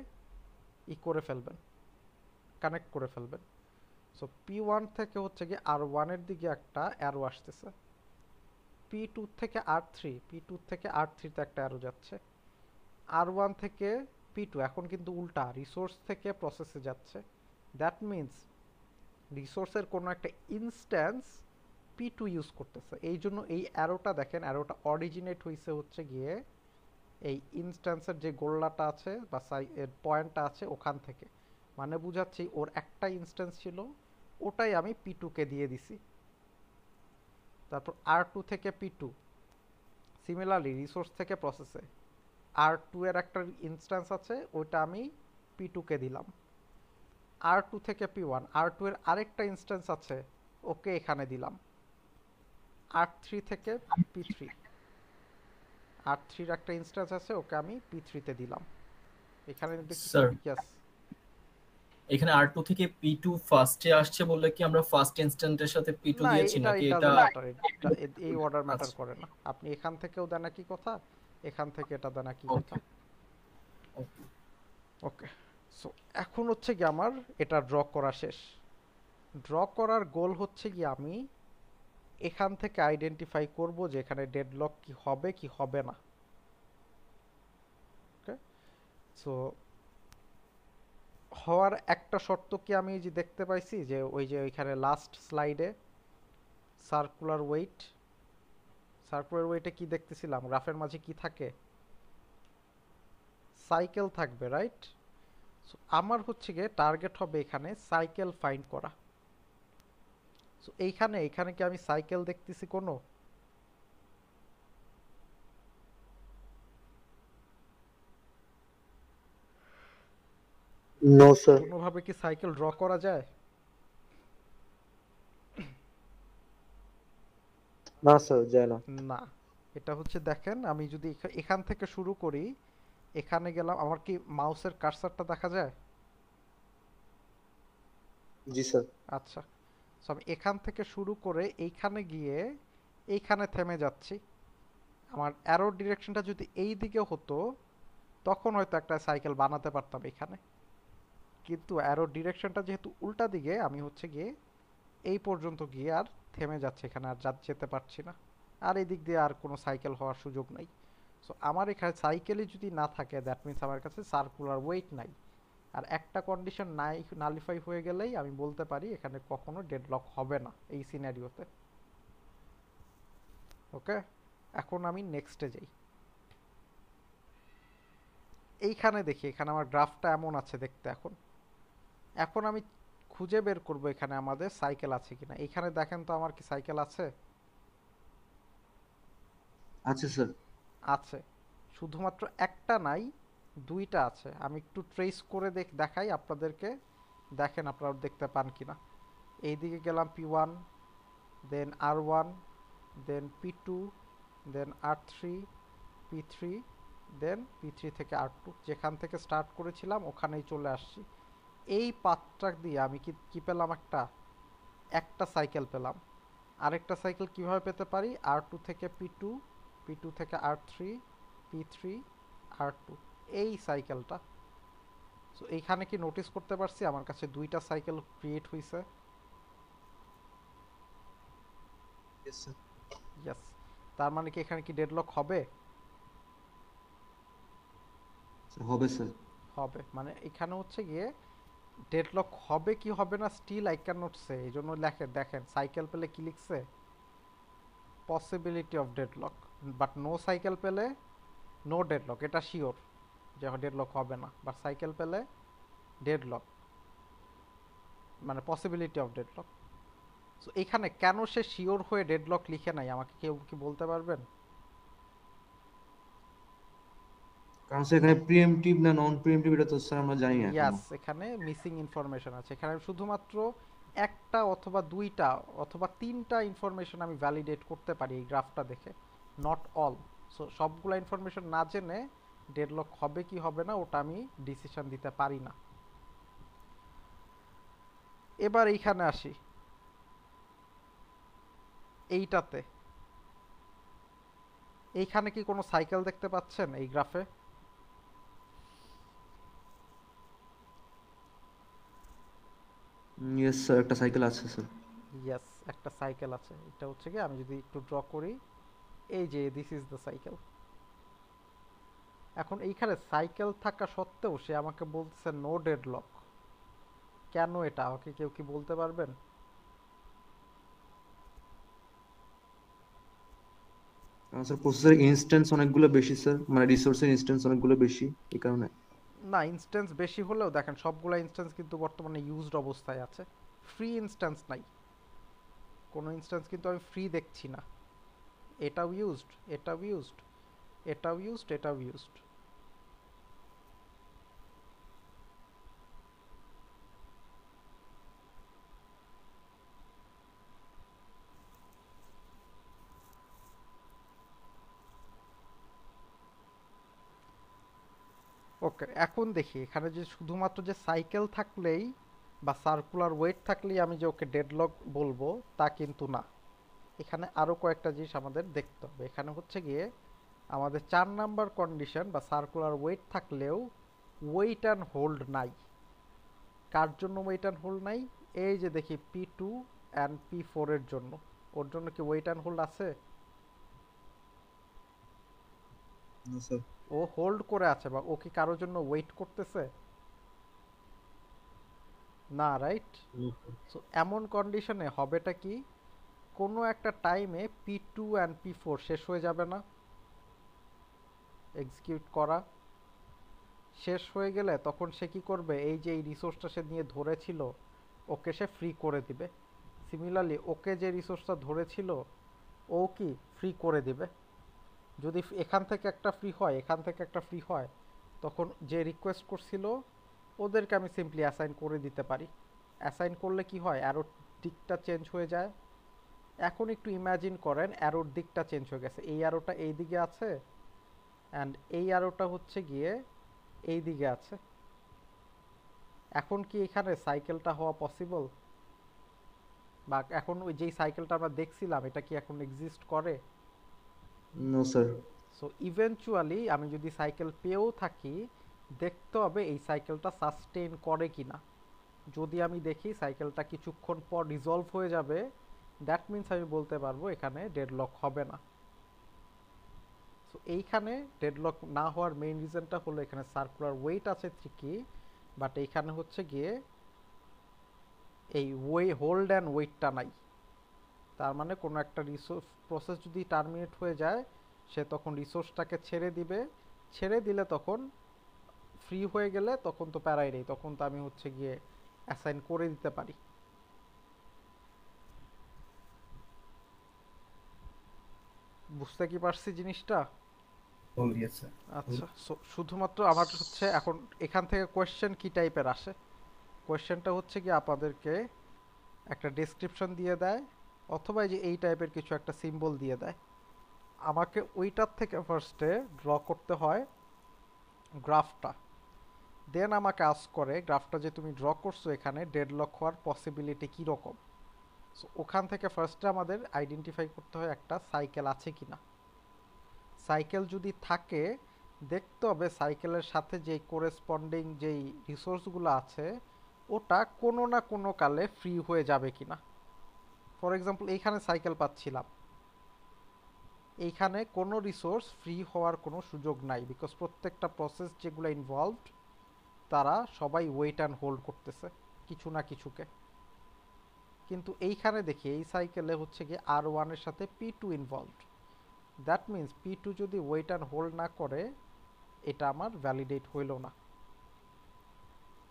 করে ফেলবেন, কানেক্ট করে ফেলবেন। সো P1 থেকে হচ্ছে গিয়ে R1 এর দিকে একটা অ্যারো আসতেছে, P2 থেকে R3 তে একটা অ্যারো যাচ্ছে, R1 থেকে P2 এখন কিন্তু উল্টা রিসোর্স থেকে প্রসেসে যাচ্ছে। দ্যাট মিন্স রিসোর্সের কোনো একটা ইনস্ট্যান্স P2 ইউজ করতেছে, এই জন্য এই অ্যারোটা দেখেন, অ্যারোটা অরিজিনেট হয়েছে হচ্ছে গিয়ে এই ইনস্ট্যান্সের যে গোল্লাটা আছে বা এর পয়েন্টটা আছে ওখান থেকে, মানে বুঝাচ্ছি ওর একটা ইনস্ট্যান্স ছিল, ওটাই আমি P2 কে দিয়ে দিছি। তারপর R2 থেকে P2, সিমিলারলি রিসোর্স থেকে প্রসেসে R2 এর একটা ইনস্ট্যান্স আছে, ওইটা আমি P2 কে দিলাম। R2 থেকে P1, R2 এর আরেকটা ইনস্ট্যান্স আছে, ওকে এখানে দিলাম। R3 থেকে P3, R3 এর একটা ইনস্ট্যান্স আছে, ওকে আমি P3 তে দিলাম। এখানে স্যার ইয়েস, এখানে R2 থেকে P2 ফার্স্টে আসছে বললে কি আমরা ফার্স্ট ইনস্ট্যান্টের সাথে P2 না দিয়েছি এটা নাকি এটা এটা? ম্যাটার, এই অর্ডার ম্যাটার আচ্ছা, করে না, আপনি এখান থেকেও দেন একই কথা, এখান থেকে এটা দেন একই কথা। ওকে ওকে। ওকে, সো এখন হচ্ছে কি আমার এটা ড্র করা শেষ। ড্র করার গোল হচ্ছে কি আমি এখান থেকে আইডেন্টিফাই করব যে এখানে ডেডলক কি হবে কি হবে না। ওকে, সো হওয়ার একটা শর্ত কি আমি যে দেখতে পাইছি যে ওই যে ওইখানে লাস্ট স্লাইডে সার্কুলার ওয়েটে কি দেখতেছিলাম, গ্রাফের মাঝে কি থাকে, সাইকেল থাকবে, রাইট? সো আমার হচ্ছে গিয়ে টার্গেট হবে এখানে সাইকেল ফাইন্ড করা। সো এইখানে কি আমি সাইকেল দেখতেছি কোনো? No, sir. কোনোভাবে কি সাইকেল ড্র করা যায়? না স্যার, যায় না। না, এটা হচ্ছে দেখেন আমি যদি এখান থেকে শুরু করি, এখানে গেলাম, আমার কি মাউসের কার্সারটা দেখা যায়? জি স্যার। আচ্ছা, সো আমি এখান থেকে শুরু করে এইখানে গিয়ে এইখানে থেমে যাচ্ছি। আমার অ্যারোর ডিরেকশনটা যদি এই দিকে হতো তখন হয়তো একটা সাইকেল বানাতে পারতাম এখানে, কিন্তু অ্যারোর ডিরেকশনটা যেহেতু উল্টা দিকে, আমি হচ্ছে গিয়ে এই পর্যন্ত গিয়ে আর থেমে যাচ্ছে, এখানে আর যেতে পারছি না, আর এই দিক দিয়ে আর কোনো সাইকেল হওয়ার সুযোগ নাই। সো আমার এখানে সাইকেলই যদি না থাকে, দ্যাট মিন্স আমার কাছে সার্কুলার ওয়েট নাই। আর একটা কন্ডিশন নাই নালিফাই হয়ে গেলেই আমি বলতে পারি এখানে কখনো ডেডলক হবে না এই সিনারিওতে। ওকে, এখন আমি নেক্সটে যাই। এইখানে দেখি, এখানে আমার গ্রাফটা এমন আছে দেখতে। এখন আমি খুঁজে বের করব এখানে আমাদের সাইকেল আছে কিনা। এইখানে দেখেন তো আমার কি সাইকেল আছে? আছে স্যার। আছে, শুধুমাত্র একটা নাই, দুইটা আছে। আমি একটু ট্রেস করে দেখাই আপনাদেরকে, দেখেন আপনারা দেখতে পান কিনা। এইদিকে গেলাম P1, দেন R1, দেন P2, দেন R3, P3, দেন P3 থেকে R2, যেখান থেকে স্টার্ট করেছিলাম ওখানেই চলে আসছি। এই পাথটা দিয়ে আমি কি পেলাম, একটা সাইকেল পেলাম। আরেকটা সাইকেল কিভাবে পেতে পারি, R2 থেকে P2, P2 থেকে R3, P3, R2, এই সাইকেলটা। সো এইখানে কি নোটিস করতে পারছি আমার কাছে দুইটা সাইকেল ক্রিয়েট হয়েছে? Yes sir. ইয়েস, তার মানে কি এখানে কি ডেডলক হবে? হবে স্যার। হবে, মানে এখানে হচ্ছে গিয়ে ডেডলক হবে কি হবে না still I can not say. এই জন্য দেখেন সাইকেল পেলে কি লিখছে, possibility of deadlock, but no cycle পেলে নো ডেডলক, এটা শিওর যে ডেডলক হবে না। বাট সাইকেল পেলে ডেডলক, মানে পসিবিলিটি অফ ডেডলক। সো এখানে কেন সে শিওর হয়ে ডেডলক লিখে নাই, আমাকে কেউ কি বলতে পারবেন? কারণ স্যার এখানে প্রিএমটিভ না নন প্রিএমটিভ এটা তো স্যার আমরা জানি না এখনো। ইয়াস, এখানে মিসিং ইনফরমেশন আছে। এখানে শুধুমাত্র একটা অথবা দুইটা অথবা তিনটা ইনফরমেশন আমি ভ্যালিডেট করতে পারি এই গ্রাফটা দেখে, নট অল। সো সবগুলা ইনফরমেশন না জেনে ডেডলক হবে কি হবে না ওটা আমি ডিসিশন দিতে পারি না। এবার এইখানে আসি, এইটাতে এইখানে কি কোনো সাইকেল দেখতে পাচ্ছেন এই গ্রাফে? ইয়েস স্যার, একটা সাইকেল আছে স্যার। ইয়েস, একটা সাইকেল আছে। এটা হচ্ছে কি আমি যদি একটু ড্র করি, এই যে দিস ইজ দ্য সাইকেল। এখন এইখানে সাইকেল থাকা সত্ত্বেও সে আমাকে বলছে নো ডেডলক। কেন এটা আমাকে কেউ কি বলতে পারবেন? কারণ স্যার প্রসেসরের ইনস্ট্যান্স অনেকগুলো বেশি স্যার, মানে রিসোর্সের ইনস্ট্যান্স অনেকগুলো বেশি, এই কারণে। না, ইনস্ট্যান্স বেশি হলেও দেখেন সবগুলা ইনস্ট্যান্স কিন্তু বর্তমানে ইউজড অবস্থায় আছে, ফ্রি ইনস্ট্যান্স নাই। কোনো ইনস্ট্যান্স কিন্তু আমি ফ্রি দেখছি না। এটাও ইউজড, এটাও ইউজড, এটাও ইউজড, এটাও ইউজড। ওকে, এখন দেখি এখানে যে শুধুমাত্র যে সাইকেল থাকলেই বা সার্কুলার ওয়েট থাকলেই আমি যে ওকে ডেডলক বলবো তা কিন্তু না। এখানে আরো কয়েকটা জিনিস আমাদের দেখতে হবে। এখানে হচ্ছে গিয়ে আমাদের 4 নাম্বার কন্ডিশন বা সার্কুলার ওয়েট থাকলেও ওয়েট অ্যান্ড হোল্ড নাই। কার জন্য ওয়েট অ্যান্ড হোল্ড নাই? এই যে দেখি P2 অ্যান্ড P4 এর জন্য। ওর জন্য কি ওয়েট অ্যান্ড হোল্ড আছে? না স্যার। ও হোল্ড করে আছে বা ও কি কারোর জন্য ওয়েট করতেছে? না, রাইট? সো এমন কন্ডিশনে হবেটা কি, কোনো একটা টাইমে P2 অ্যান্ড P4 শেষ হয়ে যাবে না এক্সিকিউট করা? শেষ হয়ে গেলে তখন সে কি করবে? এই যে এই রিসোর্সটা সে নিয়ে ধরেছিল ওকে সে ফ্রি করে দিবে। সিমিলারলি ওকে যে রিসোর্সটা ধরেছিল ও কি ফ্রি করে দিবে। যদি এখান থেকে একটা ফ্রি হয়, এখান থেকে একটা ফ্রি হয়, তখন যে রিকোয়েস্ট করছিল ওদেরকে আমি সিম্পলি অ্যাসাইন করে দিতে পারি। অ্যাসাইন করলে কি হয়? অ্যারোর দিকটা চেঞ্জ হয়ে যায়। এখন একটু ইমাজিন করেন অ্যারোর দিকটা চেঞ্জ হয়ে গেছে। এই অ্যারোটা এই দিকে আছে অ্যান্ড এই অ্যারোটা হচ্ছে গিয়ে এই দিকে আছে। এখন কি এখানে সাইকেলটা হওয়া পসিবল? বা এখন ওই যেই সাইকেলটা আমরা দেখছিলাম এটা কি এখন এক্সিস্ট করে? No sir. সো ইভেনচুয়ালি আমি যদি সাইকেল পেয়েও থাকি, দেখতে হবে এই সাইকেলটা সাস্টেইন করে কিনা। যদি আমি দেখি সাইকেলটা কিছুক্ষণ পর রিজলভ হয়ে যাবে, দ্যাট মিন্স আমি বলতে পারবো এখানে ডেডলক হবে না। সো এইখানে ডেডলক না হওয়ার মেইন রিজনটা হলো এখানে সার্কুলার ওয়েট আছে ঠিকই, বাট এইখানে হচ্ছে গিয়ে এই হোল্ড অ্যান্ড ওয়েটটা নাই। তার মানে কোনো একটা রিসোর্স প্রসেস যদি টার্মিনেট হয়ে যায়, সে তখন রিসোর্সটাকে ছেড়ে দিবে। ছেড়ে দিলে তখন ফ্রি হয়ে গেলে তখন তো প্যারাই নেই, তখন তো আমি হচ্ছে গিয়ে অ্যাসাইন করে দিতে পারি। বুঝতে কি পারছি জিনিসটা? আচ্ছা, শুধুমাত্র আমার হচ্ছে এখন এখান থেকে কোয়েশ্চেন কি টাইপের আসে? কোয়েশ্চেনটা হচ্ছে কি আপনাদেরকে একটা ডেসক্রিপশন দিয়ে দেয় অথবা এই যে এই টাইপের কিছু একটা সিম্বল দিয়ে দেয়। আমাকে ওইটার থেকে ফার্স্টে ড্র করতে হয় গ্রাফটা। দেন আমাকে আস্ক করে গ্রাফটা যে তুমি ড্র করছো এখানে ডেডলক হওয়ার পসিবিলিটি কীরকম। সো ওখান থেকে ফার্স্টে আমাদের আইডেন্টিফাই করতে হয় একটা সাইকেল আছে কিনা। সাইকেল যদি থাকে, দেখতে হবে সাইকেলের সাথে যেই কোরেসপন্ডিং যেই রিসোর্সগুলো আছে ওটা কোনো না কোনো কালে ফ্রি হয়ে যাবে কিনা। ফর এক্সাম্পল এইখানে সাইকেল পাচ্ছিলাম, এইখানে কোনো রিসোর্স ফ্রি হওয়ার কোনো সুযোগ নাই, বিকজ প্রত্যেকটা প্রসেস যেগুলো ইনভলভড তারা সবাই ওয়েট অ্যান্ড হোল্ড করতেছে কিছু না কিছুকে। কিন্তু এইখানে দেখি এই সাইকেলে হচ্ছে গিয়ে R1 এর সাথে P2 involved. That means P2 যদি ওয়েট অ্যান্ড হোল্ড না করে এটা আমার ভ্যালিডেট হইল না।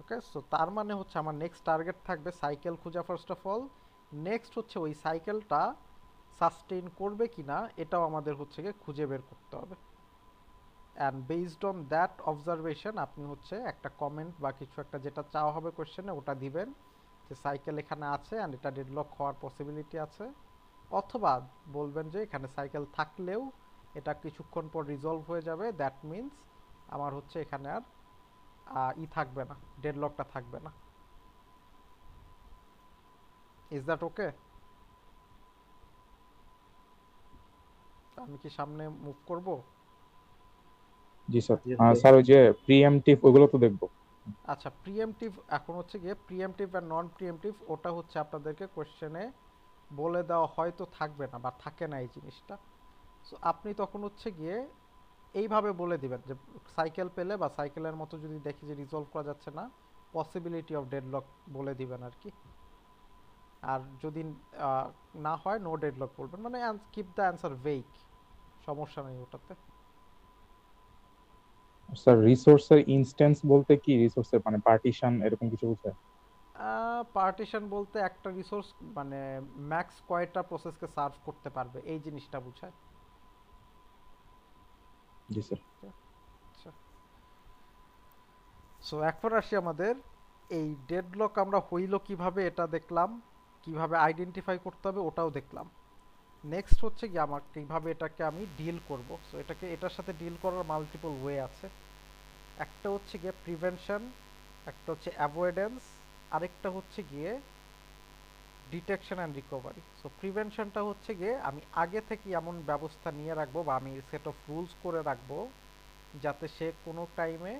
ওকে, সো তার মানে হচ্ছে আমার নেক্সট টার্গেট থাকবে সাইকেল খোঁজা ফার্স্ট অফ অল। নেক্সট হচ্ছে ওই সাইকেলটা সাস্টেইন করবে কিনা এটাও আমাদের হচ্ছে গিয়ে খুঁজে বের করতে হবে। And based on that observation আপনি হচ্ছে একটা কমেন্ট বা কিছু একটা যেটা চাওয়া হবে কোয়েশ্চেনে ওটা দিবেন যে সাইকেল এখানে আছে অ্যান্ড এটা ডেডলক হওয়ার পসিবিলিটি আছে, অথবা বলবেন যে এখানে সাইকেল থাকলেও এটা কিছুক্ষণ পর রিজলভ হয়ে যাবে, দ্যাট মিন্স আমার হচ্ছে এখানে আর থাকবে না, ডেডলকটা থাকবে না। Is that okay? আমি কি সামনে মুভ করব? জি স্যার। স্যার ওই যে প্রিএমটিভ ওগুলো তো দেখবো। আচ্ছা, প্রিএমটিভ এখন হচ্ছে গিয়ে প্রিএমটিভ আর নন প্রিএমটিভ ওটা হচ্ছে আপনাদেরকে কোশ্চেনে বলে দেওয়া হয়তো থাকবে না বা থাকে না এই জিনিসটা। সো আপনি তখন হচ্ছে গিয়ে এইভাবে বলে দিবেন যে সাইকেল পেলে বা সাইকেলের মতো যদি দেখি যে রিজলভ করা যাচ্ছে না, পসিবিলিটি অফ ডেডলক বলে দিবেন আর কি। আর যদি না হয় নো ডেডলক বলবেন, মানে কিপ দ্য অ্যান্সার ভেইক, সমস্যা নেই ওটাতে। স্যার রিসোর্সের ইনস্ট্যান্স বলতে কি, রিসোর্সের মানে পার্টিশন এরকম কিছু বোঝায়? পার্টিশন বলতে একটা রিসোর্স মানে ম্যাক্স কয়টা প্রসেসকে সার্ভ করতে পারবে এই জিনিসটা বোঝায়। জি স্যার। আচ্ছা, সো এখন আসি আমাদের এই ডেডলক আমরা হইল কিভাবে এটা দেখলাম, কিভাবে আইডেন্টিফাই করতে হবে ওটাও দেখলাম। নেক্সট হচ্ছে কি আমার কিভাবে এটাকে আমি ডিল করব। সো এটাকে এটার সাথে ডিল করার মাল্টিপল ওয়ে আছে। একটা হচ্ছে গিয়ে প্রিভেনশন, একটা হচ্ছে অ্যাভয়েডেন্স, আরেকটা হচ্ছে গিয়ে ডিটেকশন অ্যান্ড রিকভারি। সো প্রিভেনশনটা হচ্ছে গিয়ে আমি আগে থেকে এমন ব্যবস্থা নিয়ে রাখবো বা আমি সেট অফ রুলস করে রাখবো যাতে সে কোনো টাইমে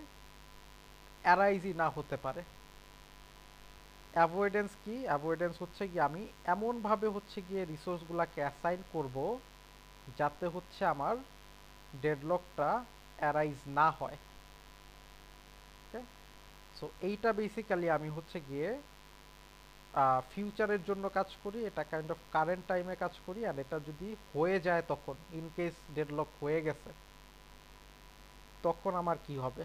অ্যারাইজই না হতে পারে। অ্যাভয়েডেন্স কি? অ্যাভয়েডেন্স হচ্ছে কি আমি এমনভাবে হচ্ছে গিয়ে রিসোর্সগুলোকে অ্যাসাইন করব যাতে হচ্ছে আমার ডেডলকটা অ্যারাইজ না হয়। ওকে, সো এইটা বেসিক্যালি আমি হচ্ছে গিয়ে ফিউচারের জন্য কাজ করি, এটা কাইন্ড অফ কারেন্ট টাইমে কাজ করি। আর এটা যদি হয়ে যায় তখন ইন কেস ডেডলক হয়ে গেছে তখন আমার কি হবে,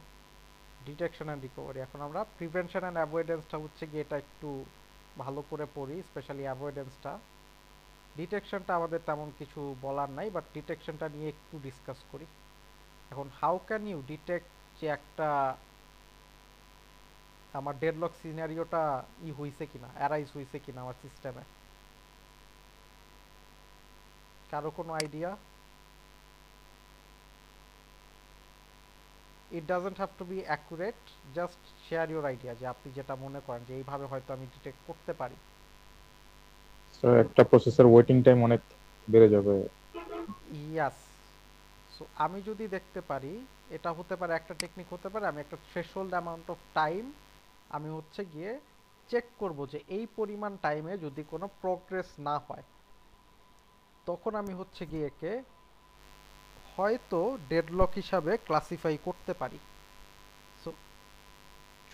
ডিটেকশন অ্যান্ড রিকভারি। এখন আমরা প্রিভেনশন অ্যান্ড অ্যাভয়েডেন্সটা হচ্ছে গিয়ে এটা একটু ভালো করে পড়ি, স্পেশালি অ্যাভয়েডেন্সটা। ডিটেকশনটা আমাদের তেমন কিছু বলার নাই, বাট ডিটেকশনটা নিয়ে একটু ডিসকাস করি। এখন হাউ ক্যান ইউ ডিটেক্ট যে একটা আমার ডেডলক সিনারিওটা হইছে কিনা, অ্যারাইজ হইছে কিনা আমার সিস্টেমে? কারো কোনো idea? It doesn't have to be accurate, just share your idea যে আপনি যেটা মনে করেন যে এইভাবে হয়তো আমি ডিটেক্ট করতে পারি। স্যার একটা প্রসেসর ওয়েটিং টাইম অনেক বেড়ে যাবে। ইয়াস, সো আমি যদি দেখতে পারি, এটা হতে পারে একটা টেকনিক হতে পারে, আমি একটা থ্রেশহোল্ড অ্যামাউন্ট অফ টাইম আমি হচ্ছে গিয়ে চেক করব যে এই পরিমাণ টাইমে যদি কোনো প্রোগ্রেস না হয় তখন আমি হচ্ছে গিয়ে একে হয়তো ডেডলক হিসাবে ক্লাসিফাই করতে পারি। সো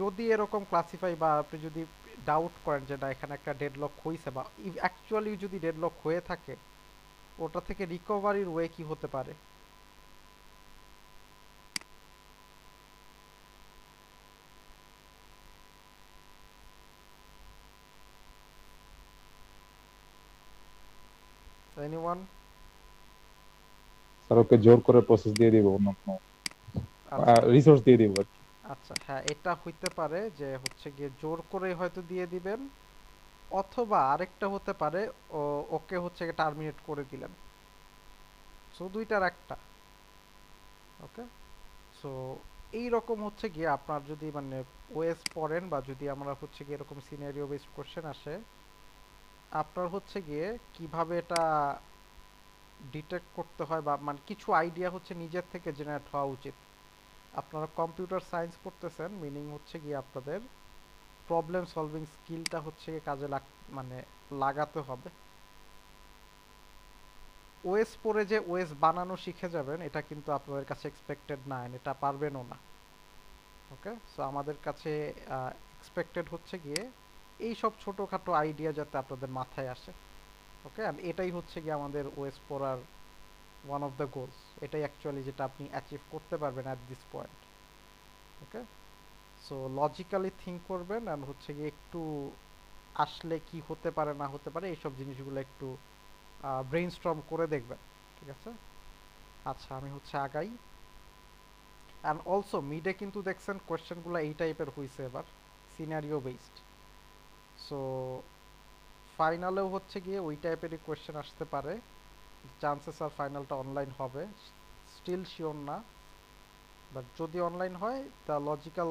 যদি এরকম ক্লাসিফাই বা আপনি যদি ডাউট করেন যে না এখানে একটা ডেডলক হয়েছে বা অ্যাকচুয়ালি যদি ডেডলক হয়ে থাকে ওটা থেকে রিকভারির ওয়ে কি হতে পারে? এনিওয়ান? স্যার ওকে জোর করে প্রসেস দিয়ে দিব, অন্য কোনো আচ্ছা রিসোর্স দিয়ে দিব আর কি। আচ্ছা, হ্যাঁ এটা হইতে পারে যে হচ্ছে গিয়ে জোর করে হয়তো দিয়ে দিবেন, অথবা আরেকটা হতে পারে ওকে হচ্ছে টার্মিনেট করে দিলেন। সো দুইটার একটা। ওকে, সো এই রকম হচ্ছে গিয়ে আপনার যদি মানে ওএস পড়েন বা যদি আমরা হচ্ছে গিয়ে এরকম সিনারিও বেসড কোশ্চেন আসে, আপনার হচ্ছে গিয়ে কিভাবে এটা ডিটেক্ট করতে হয় বা মানে কিছু আইডিয়া হচ্ছে নিজের থেকে জেনারেট হওয়া উচিত। আপনারা কম্পিউটার সায়েন্স পড়তেছেন, মিনিং হচ্ছে গিয়ে আপনাদের প্রবলেম সলভিং স্কিলটা হচ্ছে কাজে মানে লাগাতে হবে। ওএস পড়ে যে ওএস বানানো শিখে যাবেন এটা কিন্তু আপনাদের কাছে এক্সপেক্টেড না, এটা পারবেনও না। ওকে, সো আমাদের কাছে এক্সপেক্টেড হচ্ছে গিয়ে এই সব ছোটোখাটো আইডিয়া যাতে আপনাদের মাথায় আসে। ওকে, আর এটাই হচ্ছে গিয়ে আমাদের ওএস পড়ার ওয়ান অফ দ্য গোলস, এটাই অ্যাকচুয়ালি যেটা আপনি অ্যাচিভ করতে পারবেন at this point. Okay, so logically think করবেন অ্যান্ড হচ্ছে গিয়ে একটু আসলে কি হতে পারে না হতে পারে এইসব জিনিসগুলো একটু ব্রেইনস্টর্ম করে দেখবেন। ঠিক আছে, আচ্ছা আমি হচ্ছে আগাই। অ্যান্ড অলসো মিডে কিন্তু দেখছেন কোয়েশ্চেনগুলো এই টাইপের হয়েছে এবার, সিনারিও বেসড। সো ফাইনালেও হচ্ছে গিয়ে ওই টাইপেরই কোয়েশ্চেন আসতে পারে, চান্সেস আর ফাইনালটা অনলাইন হবে, স্টিল শিওর না, বাট যদি অনলাইন হয় the logical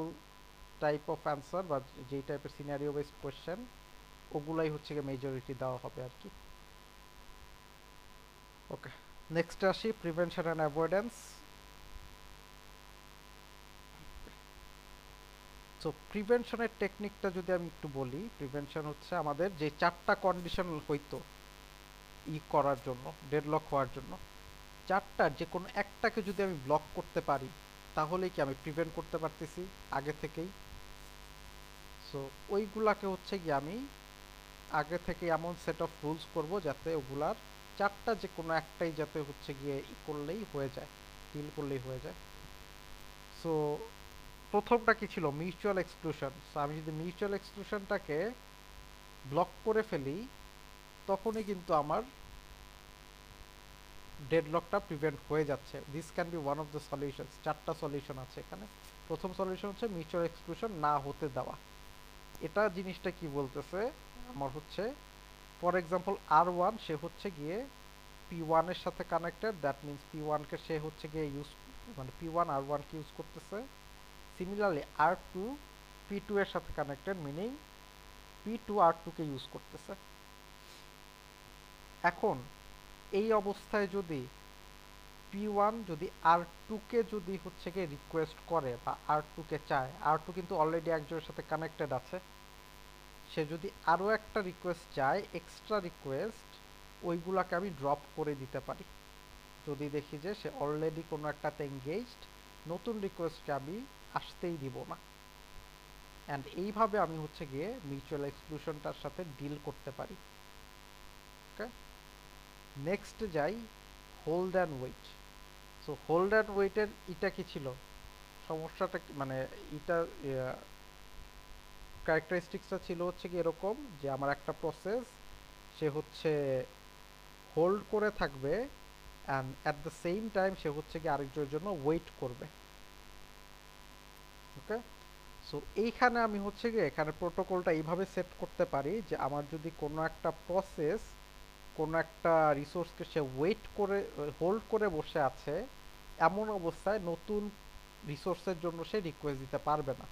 type of answer বা যেই টাইপের সিনারিও বেসড কোয়েশ্চেন ওগুলাই হচ্ছে গিয়ে মেজরিটি দেওয়া হবে আর কি। ওকে, নেক্সট আসি প্রিভেনশন অ্যান্ড অ্যাভয়েডেন্স। সো প্রিভেনশনের টেকনিকটা যদি আমি একটু বলি, প্রিভেনশন হচ্ছে আমাদের যে চারটা কন্ডিশন হইতো করার জন্য, ডেডলক হওয়ার জন্য, চারটার যে কোনো একটাকে যদি আমি ব্লক করতে পারি তাহলে কি আমি প্রিভেন্ট করতে পারতেছি আগে থেকেই। সো ওইগুলাকে হচ্ছে কি আমি আগে থেকে এমন সেট অফ রুলস করব যাতে ওগুলার চারটা যে কোনো একটাই যাতে হচ্ছে গিয়ে ই করলেই হয়ে যায়, ডিল করলেই হয়ে যায়। সো প্রথমটা কি ছিল, মিউচুয়াল এক্সক্লুশন। সো আমি যদি মিউচুয়াল এক্সক্লুশনটাকে ব্লক করে ফেলি তখনই কিন্তু আমার ডেডলকটা প্রিভেন্ট হয়ে যাচ্ছে। This can be one of the solutions. চারটা সলিউশন আছে এখানে। প্রথম সলিউশন হচ্ছে মিউচুয়াল এক্সক্লুশন না হতে দেওয়া। এটা জিনিসটা কি বলতেছে আমার হচ্ছে, ফর এক্সাম্পল R1 সে হচ্ছে গিয়ে P1 এর সাথে কানেক্টেড, দ্যাট মিনস P1 কে সে হচ্ছে গিয়ে ইউজ, মানে P1 R1 কে ইউজ করতেছে। সিমিলারলি R2 P2 এর সাথে কানেক্টেড, মিনিং P2 R2 কে ইউজ করতেছে। এখন এই অবস্থায় যদি P1 যদি R2 কে যদি হচ্ছে গিয়ে রিকোয়েস্ট করে বা R2 কে চায়, R2 কিন্তু অলরেডি একজনের সাথে কানেক্টেড আছে, সে যদি আরও একটা রিকোয়েস্ট চায়, এক্সট্রা রিকোয়েস্ট, ওইগুলাকে আমি ড্রপ করে দিতে পারি যদি দেখি যে সে অলরেডি কোনো একটাতে এঙ্গেজড, নতুন রিকোয়েস্টকে আমি আসতেই দিব না। অ্যান্ড এইভাবে আমি হচ্ছে গিয়ে মিউচুয়াল এক্সক্লুশনটার সাথে ডিল করতে পারি। ওকে, নেক্সট যাই hold and wait. So hold and ওয়েটের এটা কি ছিল সমস্যাটা, মানে এটা ক্যারেক্টারিস্টিক্সটা ছিল হচ্ছে কি এরকম যে আমার একটা প্রসেস সে হচ্ছে হোল্ড করে থাকবে and at the same time সে হচ্ছে কি আরেকজনের জন্য ওয়েট করবে। ওকে, সো এইখানে আমি হচ্ছে গিয়ে এখানে প্রোটোকলটা এইভাবে সেট করতে পারি যে আমার যদি কোনো একটা প্রসেস কোনো একটা রিসোর্সকে সে ওয়েট করে হোল্ড করে বসে আছে, এমন অবস্থায় নতুন রিসোর্সের জন্য সে রিকোয়েস্ট দিতে পারবে না।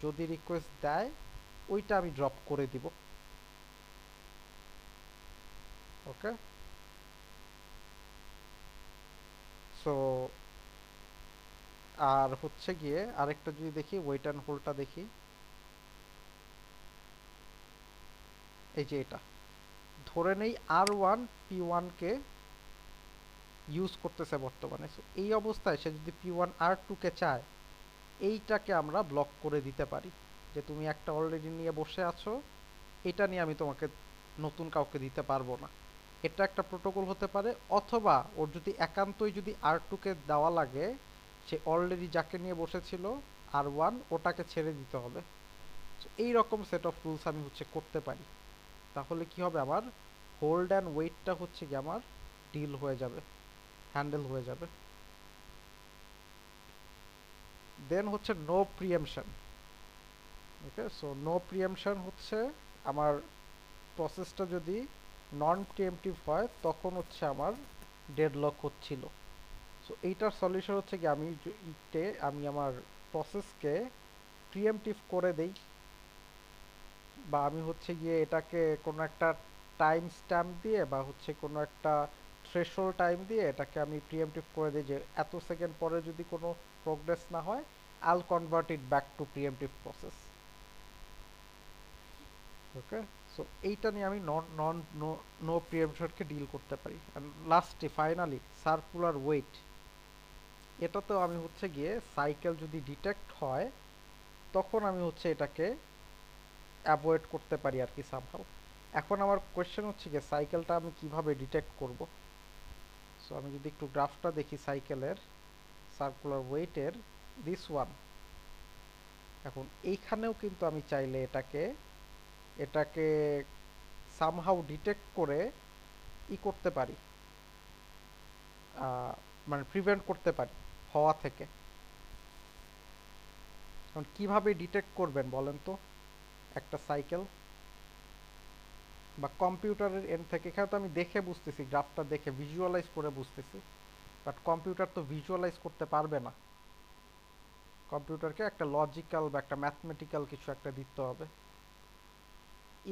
যদি রিকোয়েস্ট দেয় ওইটা আমি ড্রপ করে দিব। ওকে, সো আর হচ্ছে গিয়ে আরেকটা যদি দেখি ওয়েট অ্যান্ড হোল্ডটা দেখি, এই যে এটা ধরে নেই R1 P1 কে ইউজ করতেছে বর্তমানে। সো এই অবস্থায় সে যদি P1 R2 কে চায়, এইটাকে আমরা ব্লক করে দিতে পারি যে তুমি একটা অলরেডি নিয়ে বসে আছো, এটা নিয়ে আমি তোমাকে নতুন কাউকে দিতে পারবো না। এটা একটা প্রোটোকল হতে পারে, অথবা ওর যদি একান্তই যদি R2 কে দেওয়া লাগে, সে অলরেডি যাকে নিয়ে বসেছিল R1 ওটাকে ছেড়ে দিতে হবে। সো এইরকম সেট অফ রুলস আমি হচ্ছে করতে পারি। তাহলে কি হবে, আমার হোল্ড অ্যান্ড ওয়েটটা হচ্ছে কি আমার ডিল হয়ে যাবে, হ্যান্ডেল হয়ে যাবে। দেন হচ্ছে নো প্রিএমশন। ওকে, সো নো প্রিএমশন হচ্ছে আমার প্রসেসটা যদি নন প্রিএমটিভ হয় তখন হচ্ছে আমার ডেডলক হচ্ছিল। সো এইটার সলিউশন হচ্ছে কি আমি আমার প্রসেসকে প্রিএমটিভ করে দেই, বা আমি হচ্ছে গিয়ে এটাকে কোনো একটা টাইম স্ট্যাম্প দিয়ে বা হচ্ছে কোনো একটা থ্রেশহোল্ড টাইম দিয়ে এটাকে আমি প্রিএমটিভ করে দিই যে এত সেকেন্ড পরে যদি কোনো প্রোগ্রেস না হয়, all convert it back to preemptive process. Okay, so এইটা নিয়ে আমি নো প্রিএমশনকে ডিল করতে পারি। অ্যান্ড লাস্টে ফাইনালি সার্কুলার ওয়েট, এটাতেও আমি হচ্ছে গিয়ে সাইকেল যদি ডিটেক্ট হয় তখন আমি হচ্ছে এটাকে অ্যাভয়েড করতে পারি আর কি সামহাউ। এখন আমার কোয়েশ্চেন হচ্ছে গিয়ে সাইকেলটা আমি কিভাবে ডিটেক্ট করব। সো আমি যদি একটু গ্রাফটা দেখি সাইকেলের সার্কুলার ওয়েটের, দিস ওয়ান, এখন এইখানেও কিন্তু আমি চাইলে এটাকে সামহাউ ডিটেক্ট করে করতে পারি, মানে প্রিভেন্ট করতে পারি হওয়া থেকে। এখন কিভাবে ডিটেক্ট করবেন বলেন তো একটা সাইকেল, বা কম্পিউটারের এন্ড থেকে? এখানে তো আমি দেখে বুঝতেছি, গ্রাফটা দেখে ভিজুয়ালাইজ করে বুঝতেছি, বাট কম্পিউটার তো ভিজুয়ালাইজ করতে পারবে না। কম্পিউটারকে একটা লজিক্যাল বা একটা ম্যাথমেটিক্যাল কিছু একটা দিতে হবে।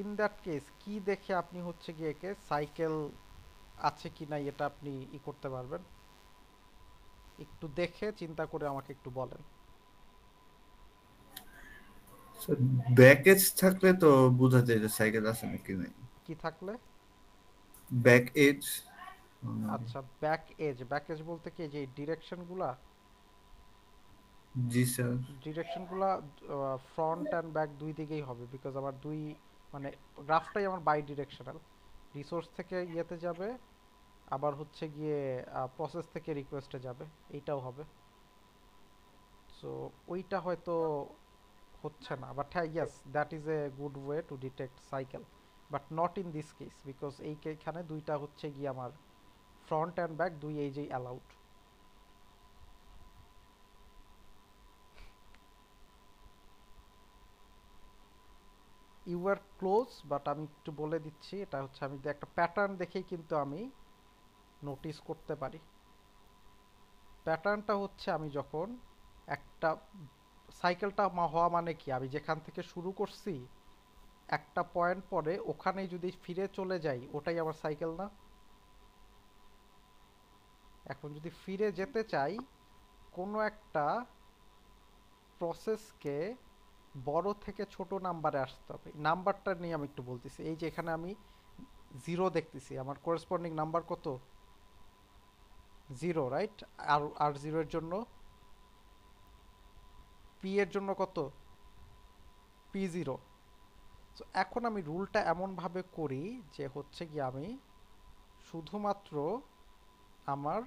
ইন দ্যাট কেস কি দেখে আপনি হচ্ছে গিয়ে একে সাইকেল আছে কি নাই এটা আপনি করতে পারবেন? একটু দেখে চিন্তা করে আমাকে একটু বলেন। ব্যাক এজ থাকলে তো বোঝা যায় যে সাইকেল আছে নাকি নাই। কি থাকলে? ব্যাক এজ, আচ্ছা, ব্যাক এজ বলতে কি যে ডিরেকশনগুলা জি স্যার। ডিরেকশনগুলা ফ্রন্ট অ্যান্ড ব্যাক দুই দিকেই হবে, বিকজ আমার দুই মানে গ্রাফটাই আমার বাই ডিরেকশনাল। রিসোর্স থেকে ইয়েতে যাবে, আবার হচ্ছে গিয়ে প্রসেস থেকে রিকোয়েস্টে যাবে, এইটাও হবে। সো ওইটা হয়তো হচ্ছে না, বাট হ্যাঁ yes that is a good way to detect cycle, but not in this case, because এইখানে দুইটা হচ্ছে গিয়ে আমার ফ্রন্ট অ্যান্ড ব্যাক দুই এজেই allowed. You are close, but আমি একটু বলে দিচ্ছি, এটা হচ্ছে আমি একটা প্যাটার্ন দেখেই কিন্তু আমি নোটিস করতে পারি। প্যাটার্নটা হচ্ছে আমি যখন একটা সাইকেলটা হওয়া মানে কি, আমি যেখান থেকে শুরু করছি একটা পয়েন্ট পরে ওখানেই যদি ফিরে চলে যাই ওটাই আমার সাইকেল না? এখন যদি ফিরে যেতে চাই কোনো একটা প্রসেসকে বড় থেকে ছোট নাম্বারে আসতে হবে। নাম্বারটা নিয়ে আমি একটু বলতেছি, এই যে এখানে আমি 0 দেখতেছি, আমার করেসপন্ডিং নাম্বার কত? 0, রাইট? আর 0 এর জন্য পি এর জন্য কত? P0। সো এখন আমি রুলটা এমনভাবে করি যে হচ্ছে কি আমি শুধুমাত্র আমার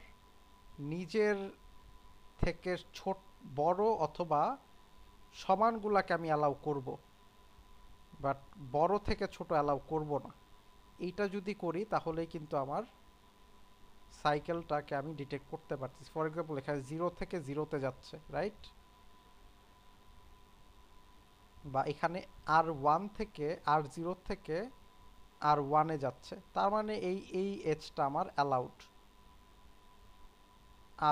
নিজের থেকে বড় অথবা সমানগুলাকে আমি অ্যালাউ করব, বাট বড় থেকে ছোট অ্যালাউ করব না। এইটা যদি করি তাহলেই কিন্তু আমার সাইকেলটাকে আমি ডিটেক্ট করতে পারতেছি। ফর এক্সাম্পল এখানে 0 থেকে 0-তে যাচ্ছে, রাইট? বা এখানে R1 থেকে R0 থেকে R1-এ যাচ্ছে, তার মানে এই এজটা আমার অ্যালাউড।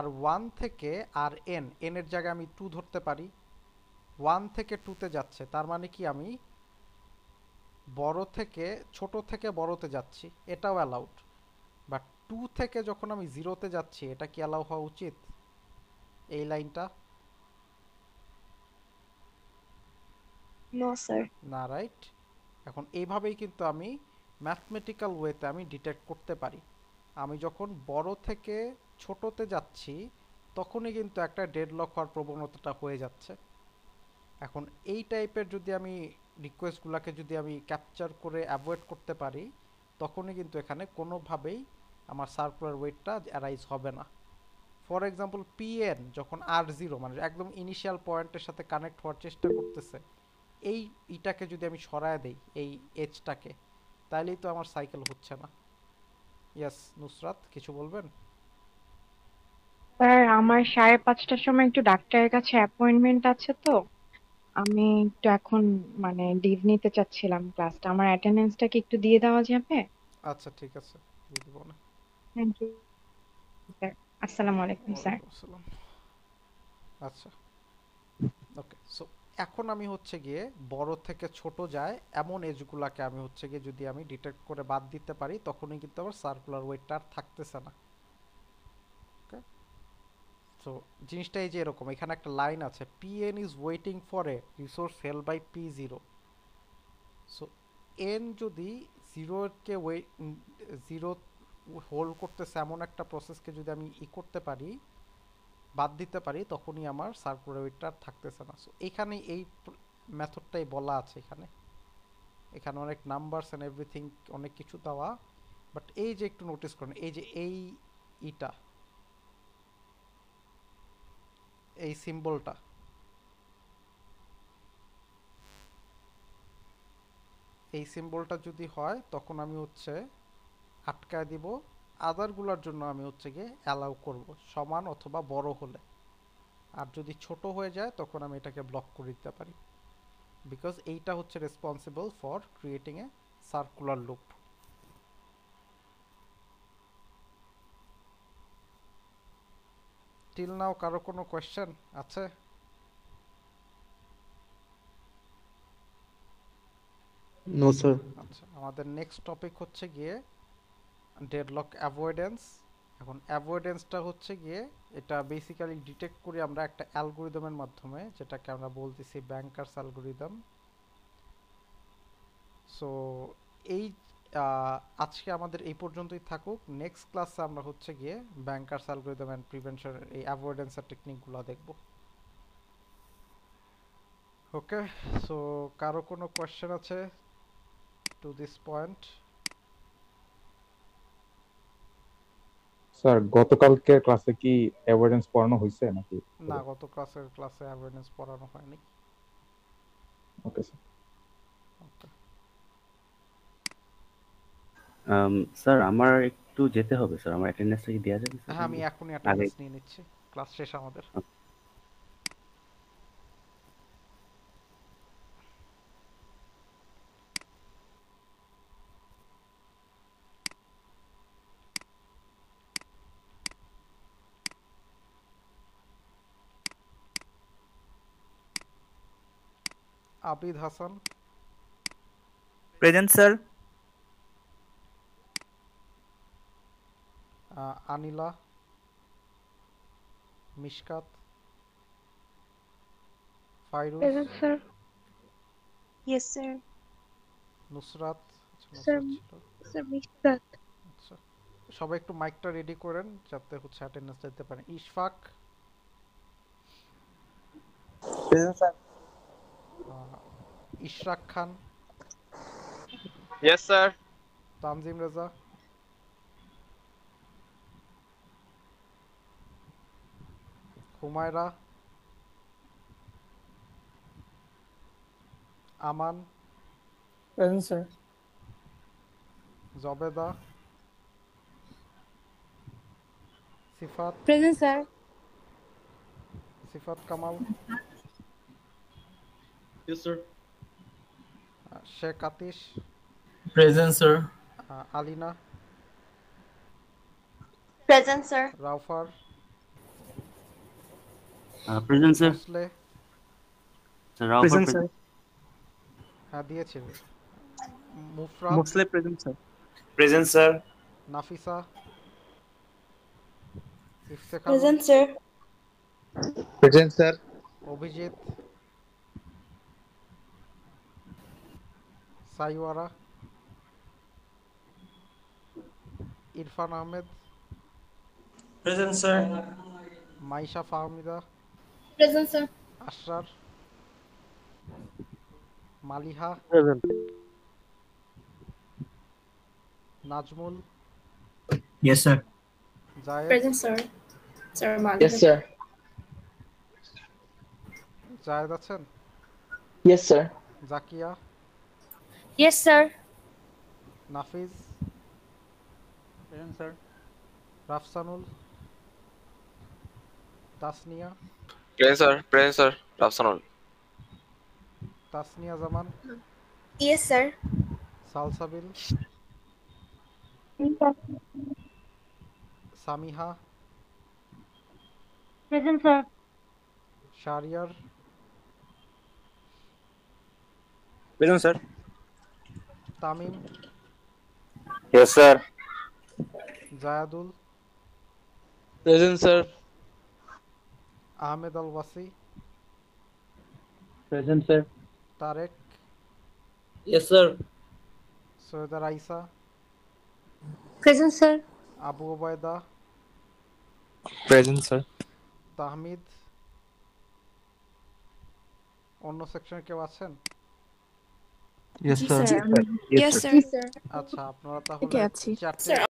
R1 থেকে Rn, এর জায়গায় আমি 2 ধরতে পারি। 1 থেকে 2-তে যাচ্ছে, তার মানে কি আমি ছোট থেকে বড়তে যাচ্ছি, এটাও অ্যালাউড। বাট 2 থেকে যখন আমি 0-তে যাচ্ছি, এটা কি অ্যালাউ হওয়া উচিত? এই লাইনটা নো স্যার। না, রাইট? এখন এইভাবেই কিন্তু আমি ম্যাথমেটিক্যাল ওয়েতে আমি ডিটেক্ট করতে পারি। আমি যখন বড় থেকে ছোটতে যাচ্ছি তখনই কিন্তু একটা ডেডলক হওয়ার প্রবণতাটা হয়ে যাচ্ছে। এখন এই টাইপের যদি আমি রিকোয়েস্টগুলোকে যদি আমি ক্যাপচার করে অ্যাভয়েড করতে পারি, তখনই কিন্তু এখানে কোনোভাবেই আমার সার্কুলার ওয়েটটা অ্যারাইজ হবে না। ফর এক্সাম্পল পিএন যখন R0 মানে একদম ইনিশিয়াল পয়েন্টের সাথে কানেক্ট হওয়ার চেষ্টা করতেছে, এইটাকে যদি আমি সরায় দেই এই এজটাকে, তাইলেই তো আমার সাইকেল হচ্ছে না। ইয়েস নুসরাত, কিছু বলবেন? স্যার আমার 5:30টার সময় একটু ডাক্তারের কাছে অ্যাপয়েন্টমেন্ট আছে, তো আমি একটু এখন মানে লিভ নিতে চাচ্ছিলাম ক্লাসটা। আমার অ্যাটেন্ডেন্সটা কি একটু দিয়ে দেওয়া যাবে? আচ্ছা ঠিক আছে, দিয়ে দেবো না। Thank you sir. আসসালামু আলাইকুম স্যার। ওয়ালাইকুম আসসালাম। আচ্ছা ওকে, সো এখন আমি হচ্ছে গিয়ে বড় থেকে ছোট যায় এমন এজগুলাকে আমি হচ্ছে গিয়ে যদি আমি ডিটেক্ট করে বাদ দিতে পারি, তখনই কিন্তু আমার সার্কুলার ওয়েটটা আর থাকতেছে না। ওকে, সো জিনিসটা এই যে এরকম, এখানে একটা লাইন আছে, Pn is waiting for a resource held by P0। So N যদি জিরোকে জিরো হোল্ড করতেছে এমন একটা প্রসেসকে যদি আমি করতে পারি, বাদ দিতে পারি, তখনই আমার সার্কুলার ওয়েটটা আর থাকতেছে না। সো এখানে এই মেথডটাই বলা আছে। এখানে অনেক নাম্বারস এন্ড এভরিথিং অনেক কিছু দেওয়া, বাট এই যে একটু নোটিস করেন, এই যে ইটা এই সিম্বলটা, এই সিম্বলটা যদি হয় তখন আমি হচ্ছে আটকায় দিব, আদারগুলোর জন্য আমি হচ্ছে গিয়ে অ্যালাউ করব সমান অথবা বড় হলে। আর যদি ছোট হয়ে যায় তখন আমি এটাকে ব্লক করে দিতে পারি, বিকজ এইটা হচ্ছে responsible for creating a circular loop. Till now কারো কোনো কোয়েশ্চেন আছে? No sir. আচ্ছা, আমাদের নেক্সট টপিক হচ্ছে গিয়ে ডেডলক অ্যাভয়েডেন্স। এখন অ্যাভয়েডেন্সটা হচ্ছে গিয়ে এটা বেসিক্যালি ডিটেক্ট করি আমরা একটা অ্যালগোরিদমের মাধ্যমে, যেটাকে আমরা বলতেছি ব্যাংকার্স অ্যালগোরিদম। সো এই আজকে আমাদের এই পর্যন্তই থাকুক। নেক্সট ক্লাসে আমরা হচ্ছে গিয়ে ব্যাংকার্স অ্যালগরিদম অ্যান্ড প্রিভেনশনের এই অ্যাভয়েডেন্সের টেকনিকগুলো দেখব। ওকে, সো কারো কোনো কোয়েশ্চেন আছে টু দিস পয়েন্ট? স্যার গতকালকে ক্লাসে কি এভিডেন্স পড়ানো হয়েছে নাকি? না, গত ক্লাসে অ্যাভয়েডেন্স পড়ানো হয়নি। Okay sir. ওকে, স্যার আমার একটু যেতে হবে স্যার, আমার অ্যাটেন্ডেন্সটা কি দেওয়া যাবে স্যার? হ্যাঁ আমি এখনই অ্যাটেন্ডেন্স নিয়ে নিচ্ছি, ক্লাস শেষ আমাদের। Abid Hasan, present sir. Anila, Mishkat, Fairuz, present sir. Yes sir. Nusrat. Sir sir Mishkat. আচ্ছা, সবাই একটু মাইকটা রেডি করেন যাতে হচ্ছে অ্যাটেন্ডেন্স দিতে পারেন। Ishfaq, present sir. Ishrak Khan, yes sir. Tanzim Reza, Humaira, Aman, present sir. Zobeda, Sifat, present sir. Sifat Kamal, yes sir. Sheikh Atish, present sir. Alina, present sir. Raufar, present sir. Mosle, sir Rao present sir. হ্যাঁ দিয়েছি। Mufrat, Mosle present sir. Present sir. Nafisa, Iftekhar, present sir. Present sir. Abhijit, Saiwara, Irfan Ahmed, present sir. Maisha Fahmida, present sir. Ashrar, Maliha, present. Nazmul, yes sir. জায়েদ, present sir. Sir Malik. Yes sir. Zayed আছেন? Yes sir. Zakia, yes sir. Nafiz, present sir. Rafsanul, Tasnia, present sir. Present sir. Rafsanul. Tasnia Zaman, yes sir. Salsabil, Samiha, present sir. Shahriar, present sir. Tamim, yes sir. Zayadul, present sir. Ahmed Al Wasi, present sir. Tarek, yes sir. Syeda Raisa, present sir. Abu Obaida, present sir. Tahmid. অন্য সেকশনে কেউ আছেন? Yes জি sir. Sir. Yes sir. আচ্ছা, আপনারা থেকে তাহলে আছি। চারটে স্যার